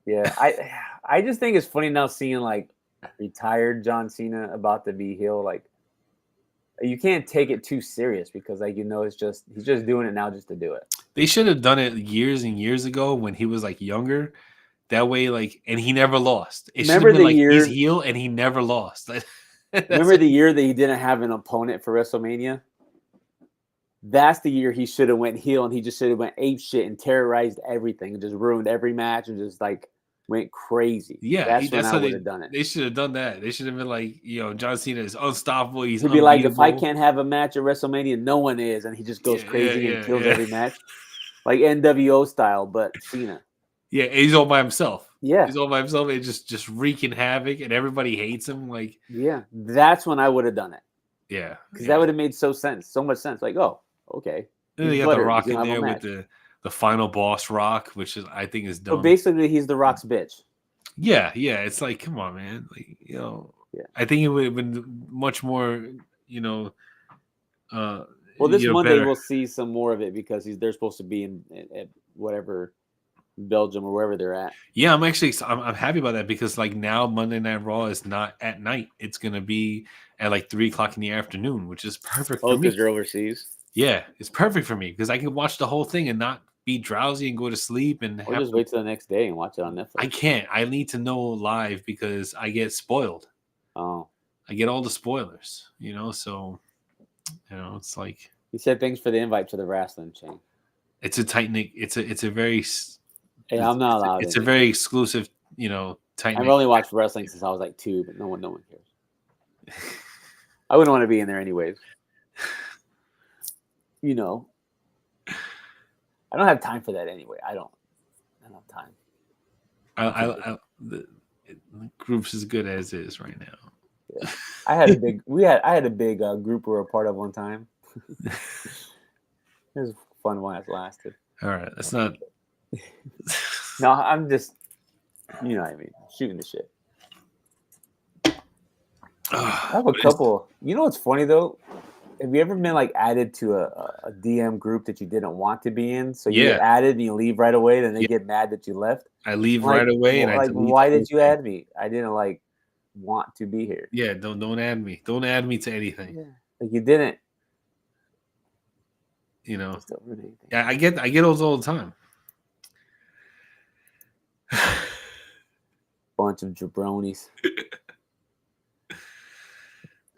Yeah, I just think it's funny now seeing like retired John Cena about to be heel. Like you can't take it too serious because like he's just doing it now just to do it. They should have done it years and years ago when he was like younger. That way, like, and he never lost. It should have been like he's heel and he never lost. Remember the year that he didn't have an opponent for WrestleMania? That's the year he should have went heel and he just should have went ape shit and terrorized everything and just ruined every match and just like went crazy. Yeah, that's when I would have done it. They should have done that. They should have been like, John Cena is unstoppable. He'd be like, if I can't have a match at WrestleMania, no one is, and he just goes crazy and kills every match, like NWO style, but Cena. Yeah, he's all by himself. Yeah, he's all by himself and just wreaking havoc, and everybody hates him. Like, yeah, that's when I would have done it. Yeah, because that would have made so much sense. Like, oh, okay. And then you got the Rock in there with the final boss Rock, which is I think is dumb. So basically, he's the Rock's bitch. Yeah. It's like, come on, man. Like, I think it would have been much more, well, this Monday better. we'll see some more of it because they're supposed to be in at whatever Belgium or wherever they're at. Yeah, I'm happy about that because like now Monday Night Raw is not at night; it's gonna be at like 3:00 in the afternoon, which is perfect for me. Because you're overseas. Yeah, it's perfect for me because I can watch the whole thing and not be drowsy and go to sleep or just wait till the next day and watch it on Netflix. I can't. I need to know live because I get spoiled. Oh, I get all the spoilers. So it's like he said. Thanks for the invite to the wrestling chain. It's a tight knit. It's a very. Hey, I'm not allowed. It's a very exclusive, tight. I've only watched wrestling since I was like 2, but no one cares. I wouldn't want to be in there anyways. I don't have time for that anyway. I don't have time. The group's as good as is right now. Yeah. I had a big group we were a part of one time. It was fun while it lasted. All right, that's not. No, I'm just, you know what I mean, shooting the shit. I have a couple. You know what's funny though? Have you ever been like added to a DM group that you didn't want to be in? So you Yeah. get added and you leave right away, then they Yeah. get mad that you left. I leave Like, right away, and I like, delete why the did you whole thing. add me? I didn't like want to be here. Yeah, don't add me. Don't add me to anything. Yeah, like you didn't. You know. Just don't ruin anything. Yeah, I get those all the time. Bunch of jabronis.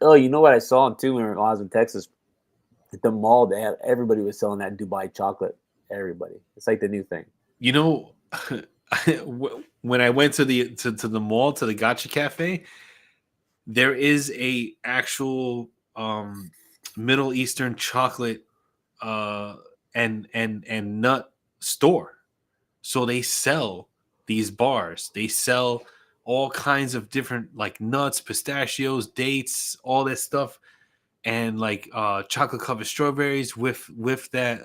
Oh, you know what I saw too when I was in Texas? At the mall, everybody was selling that Dubai chocolate. Everybody, it's like the new thing. You know, when I went to the mall, to the Gotcha Cafe, there is a actual Middle Eastern chocolate and nut store. So they sell these bars. They sell all kinds of different like nuts, pistachios, dates, all that stuff, and like chocolate covered strawberries with that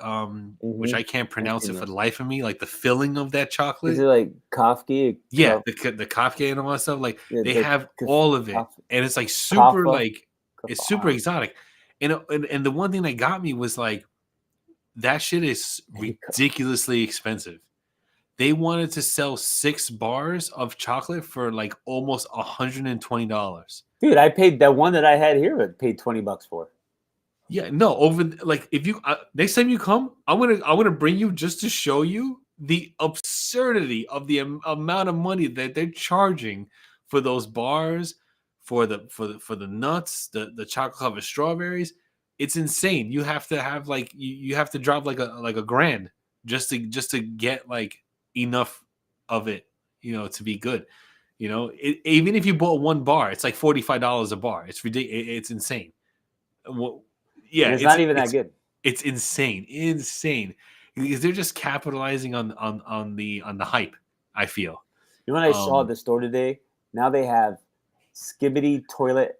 which I can't pronounce it for the life of me, like the filling of that chocolate. Is it like Kafka? Yeah, the kafka and all that stuff. Like they have all of it, and it's like super like it's super exotic. And the one thing that got me was like that shit is ridiculously expensive. They wanted to sell 6 bars of chocolate for like almost $120. Dude, I paid that one that I had here. I paid $20 for. Yeah, no, over like if you next time you come, I'm gonna bring you just to show you the absurdity of the amount of money that they're charging for those bars, for the nuts, the chocolate covered strawberries. It's insane. You have to have like you have to drop like a grand just to get like enough of it, to be good. Even if you bought one bar, it's like $45 a bar. It's ridiculous. It's insane. Well, yeah, and it's not even that good. It's insane because they're just capitalizing on the hype. I feel. You know what I saw at the store today? Now they have Skibbity toilet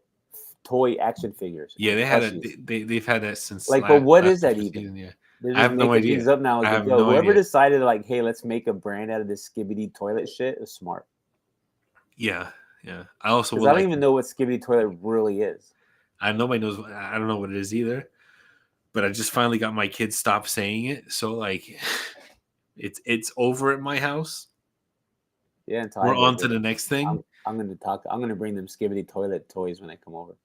toy action figures. Yeah, they've had that since. Like, but what is that even? Season, yeah. They're just I have no idea. Things up now. I have no Whoever idea. decided, like, hey, let's make a brand out of this Skibbity toilet shit is smart. Yeah. I also I don't even know what Skibbity toilet really is. Nobody knows. I don't know what it is either. But I just finally got my kids stop saying it. So like, it's over at my house. Yeah, and we're on to the next thing. I'm going to talk. I'm going to bring them Skibbity toilet toys when I come over.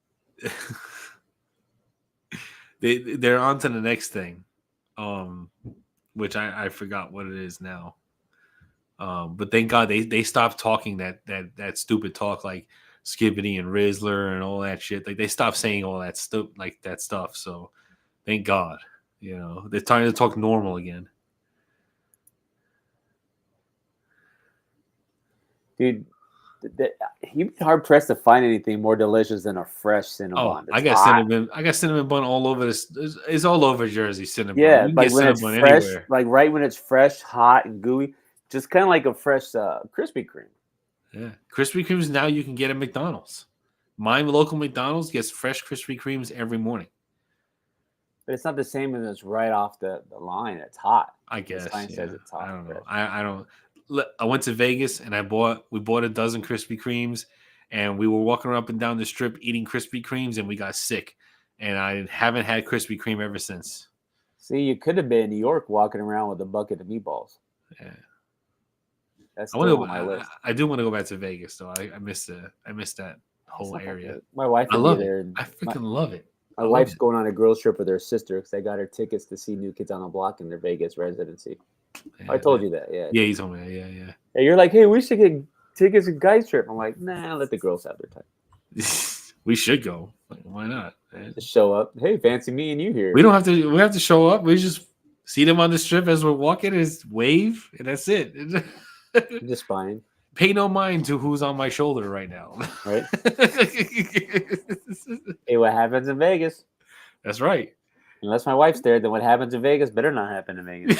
They're on to the next thing, which I forgot what it is now. But thank God they stopped talking that stupid talk like Skibbity and Rizzler and all that shit. Like they stopped saying all that stuff like that stuff. So thank God, they're trying to talk normal again. Dude, you'd be hard pressed to find anything more delicious than a fresh Cinnabon. I got cinnamon. I got cinnamon bun all over this. It's all over Jersey. Cinnamon. Yeah, you can like get when it's Cinnabon fresh, anywhere. like right when it's fresh, hot, and gooey, just kind of like a fresh Krispy Kreme. Yeah, Krispy Kremes now you can get at McDonald's. My local McDonald's gets fresh Krispy Kremes every morning. But it's not the same as it's right off the line. It's hot. I guess. The sign says it's hot. I don't know. I don't. I went to Vegas and we bought a dozen Krispy Kremes, and we were walking up and down the strip eating Krispy Kremes, and we got sick. And I haven't had Krispy Kreme ever since. See, you could have been in New York walking around with a bucket of meatballs. Yeah. That's still on my list. I do want to go back to Vegas though. I miss that whole area. My wife I love it. there. I freaking love it. My wife's going on a girls trip with her sister because they got her tickets to see New Kids on the Block in their Vegas residency. Yeah, I told you that. Yeah. Yeah, you told me that. Yeah. And you're like, hey, we should get tickets to guys trip. I'm like, nah, let the girls have their time. We should go. Like, why not? Man? Just show up. Hey, fancy me and you here. We don't have to. We have to show up. We just see them on the strip as we're walking. And just wave, and that's it. Just fine. Pay no mind to who's on my shoulder right now. Right. Hey, what happens in Vegas? That's right. Unless my wife's there, then what happens in Vegas better not happen in Vegas.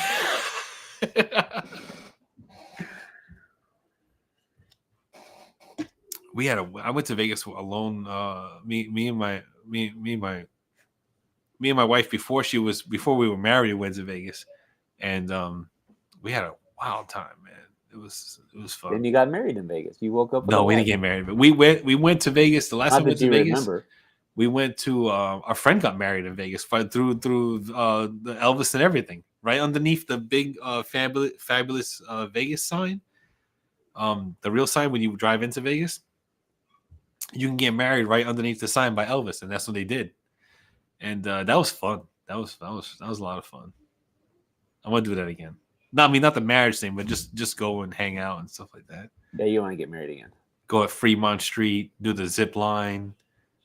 I went to Vegas alone. Me and my me and my wife before we were married, we went to Vegas, and we had a wild time, man. It was fun. Then you got married in Vegas. You woke up with No, a we wife. didn't get married, but we went to Vegas. The last Not time we went that to you Vegas, remember. we went to our friend got married in Vegas through the Elvis and everything, right underneath the big fabulous Vegas sign. The real sign when you drive into Vegas, you can get married right underneath the sign by Elvis, and that's what they did. And that was fun. That was a lot of fun. I want to do that again. No, I mean not the marriage thing, but just go and hang out and stuff like that. Yeah, you want to get married again. Go at Fremont Street, do the zip line,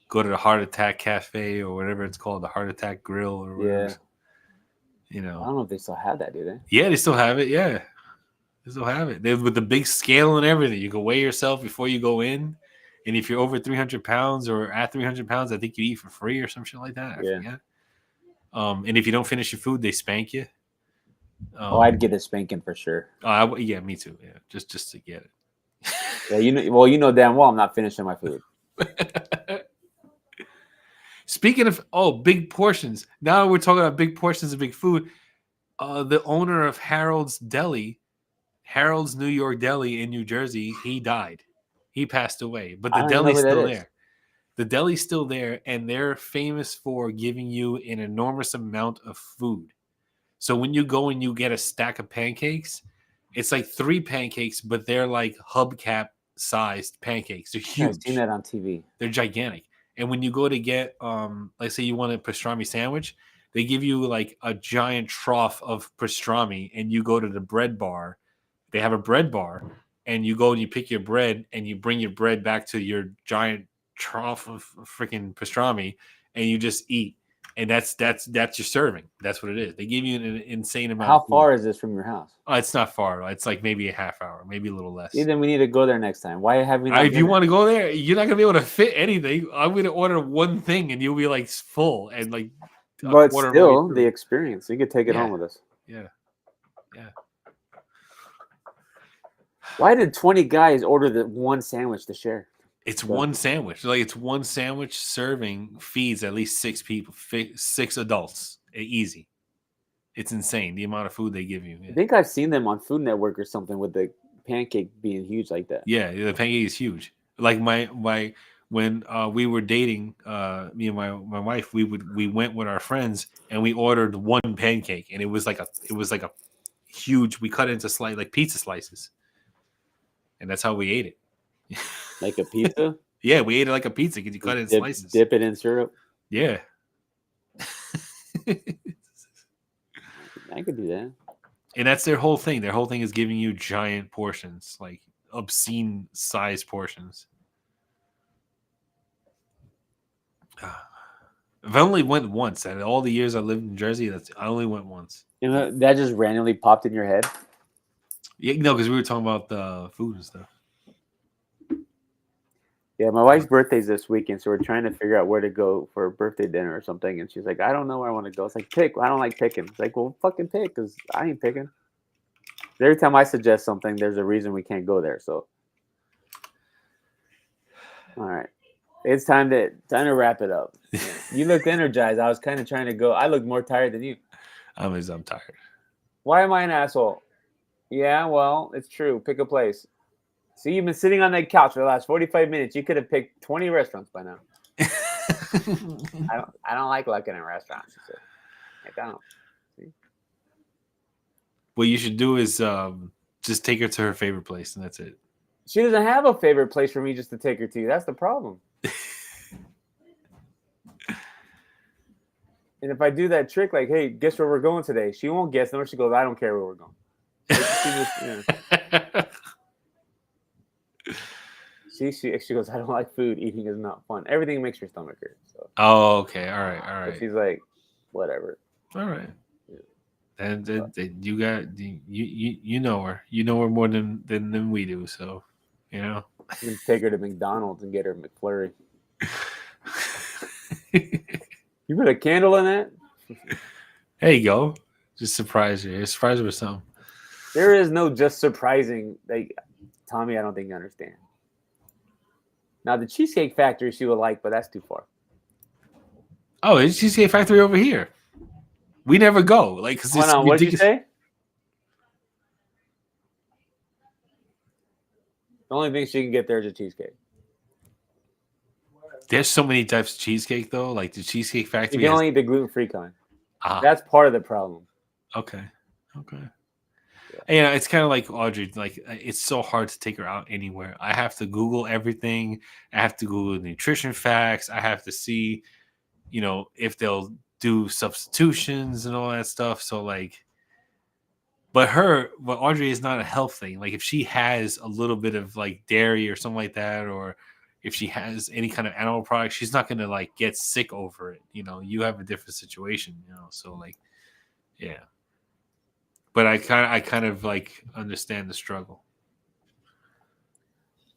go to the Heart Attack Cafe or whatever it's called, the Heart Attack Grill or whatever. Yeah. You I know. don't know if they still have that, do they? Yeah, they still have it. Yeah. They still have it. They with the big scale and everything. You can weigh yourself before you go in. And if you're over 300 pounds or at 300 pounds, I think you eat for free or some shit like that. I forget. And if you don't finish your food, they spank you. I'd get a spanking for sure. Yeah, me too. Yeah, just to get it. Yeah, you know damn well I'm not finishing my food. Speaking of big portions, now we're talking about big portions of big food. The owner of Harold's New York Deli in New Jersey, he died. He passed away, but the deli's still there. The deli's still there, and they're famous for giving you an enormous amount of food. So when you go and you get a stack of pancakes, it's like 3 pancakes, but they're like hubcap sized pancakes. They're huge. I've seen that on TV. They're gigantic. And when you go to get, let's say you want a pastrami sandwich, they give you like a giant trough of pastrami, and you go to the bread bar. They have a bread bar, and you go and you pick your bread, and you bring your bread back to your giant trough of freaking pastrami, and you just eat. And that's your serving. That's what it is. They give you an insane amount. How far is this from your house? Oh, it's not far. It's like maybe a half hour, maybe a little less. Then we need to go there next time. Why haven't we? If you want to go there, you're not gonna be able to fit anything. I'm gonna order one thing, and you'll be like full and like. But still, the experience. You could take it home with us. Yeah. Why did 20 guys order the one sandwich to share? It's one sandwich. Like it's one sandwich serving feeds at least 6 people, 6 adults, easy. It's insane the amount of food they give you. I think I've seen them on Food Network or something with the pancake being huge like that. Yeah, the pancake is huge. Like when we were dating, me and my wife, we went with our friends and we ordered one pancake, and it was like a huge. We cut it into like pizza slices, and that's how we ate it. Like a pizza? Yeah, we ate it like a pizza because you cut it in slices. Dip it in syrup? Yeah. I could do that. And that's their whole thing. Their whole thing is giving you giant portions, like obscene size portions. I've only went once. And all the years I lived in Jersey, I only went once. You know, that just randomly popped in your head? Yeah, no, because we were talking about the food and stuff. Yeah, my wife's birthday's this weekend, so we're trying to figure out where to go for a birthday dinner or something. And she's like, I don't know where I want to go. It's like, pick. I don't like picking. It's like, well, fucking pick, because I ain't picking. Every time I suggest something, there's a reason we can't go there. So, all right, it's time to wrap it up. Yeah. You looked energized. I was kind of trying to go. I look more tired than you. I'm tired. Why am I an asshole? Yeah, well, it's true. Pick a place. See, you've been sitting on that couch for the last 45 minutes. You could have picked 20 restaurants by now. I don't like looking at restaurants. I don't. See? What you should do is just take her to her favorite place, and that's it. She doesn't have a favorite place for me just to take her to. That's the problem. And if I do that trick, like, hey, guess where we're going today? She won't guess. No, she goes, I don't care where we're going. She goes, I don't like food. Eating is not fun. Everything makes your stomach hurt. So. Oh, okay. All right. But she's like, whatever. All right. And you got you know her. You know her more than we do. So, you know. You can take her to McDonald's and get her McFlurry. You put a candle in that? There you go. Just surprise you. Surprise her with something. There is no just surprising. Like, Tommy, I don't think you understand. Now, the Cheesecake Factory she would like, but that's too far. Oh, it's Cheesecake Factory over here. We never go, like, because Hold it's on, what did you ridiculous. say? The only thing she can get there is a cheesecake. There's so many types of cheesecake though. Like the Cheesecake You Factory can has. only eat the gluten-free kind. Ah, That's part of the problem. okay. Yeah. Yeah, it's kind of like Audrey. Like it's so hard to take her out anywhere. I have to Google everything. I have to Google nutrition facts. I have to see, if they'll do substitutions and all that stuff. So like, but Audrey is not a health thing. Like if she has a little bit of like dairy or something like that, or if she has any kind of animal product, she's not gonna like get sick over it. You have a different situation. So like, yeah. But I kind of like understand the struggle.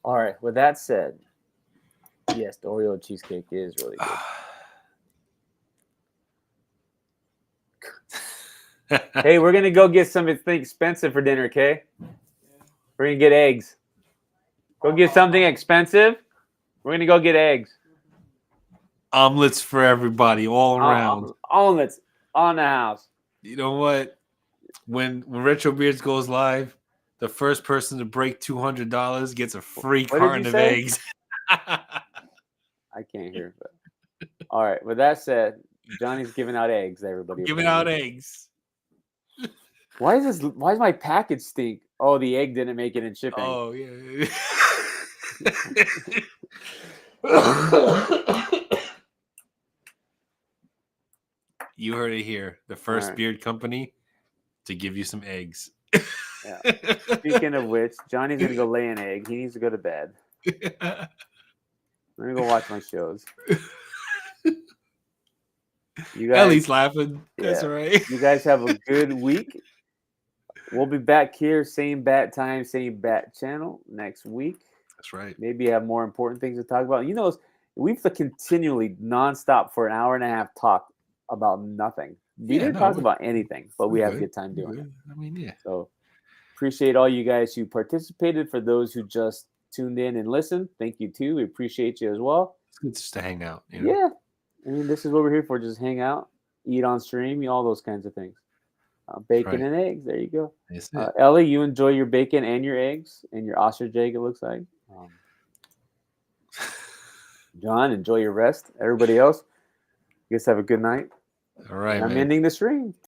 All right. With that said, yes, the Oreo cheesecake is really good. Hey, we're gonna go get something expensive for dinner, okay? We're gonna get eggs. Go get something expensive. We're gonna go get eggs. Omelets for everybody, all around. Omelets on the house. You know what? When Retro Beards goes live, the first person to break $200 gets a free What did carton you of say? eggs. I can't hear. But... All right. With that said, Johnny's giving out eggs. Everybody Giving out eggs. Why is my package stink? Oh, the egg didn't make it in shipping. Oh yeah. You heard it here. The first beard company to give you some eggs. Yeah. Speaking of which, Johnny's gonna go lay an egg. He needs to go to bed. I'm gonna go watch my shows. You guys, Ellie's laughing. That's all right. You guys have a good week. We'll be back here, same bat time, same bat channel next week. That's right. Maybe have more important things to talk about. We've continually nonstop for an hour and a half talk about nothing. We didn't talk about anything, but we have a good time doing it. I mean, yeah. So appreciate all you guys who participated. For those who just tuned in and listened, thank you too. We appreciate you as well. It's good just to hang out. Yeah. I mean, this is what we're here for. Just hang out, eat on stream, all those kinds of things. Bacon and eggs. There you go. Ellie, you enjoy your bacon and your eggs and your ostrich egg, it looks like. John, enjoy your rest. Everybody else, you guys have a good night. All right, I'm ending the stream.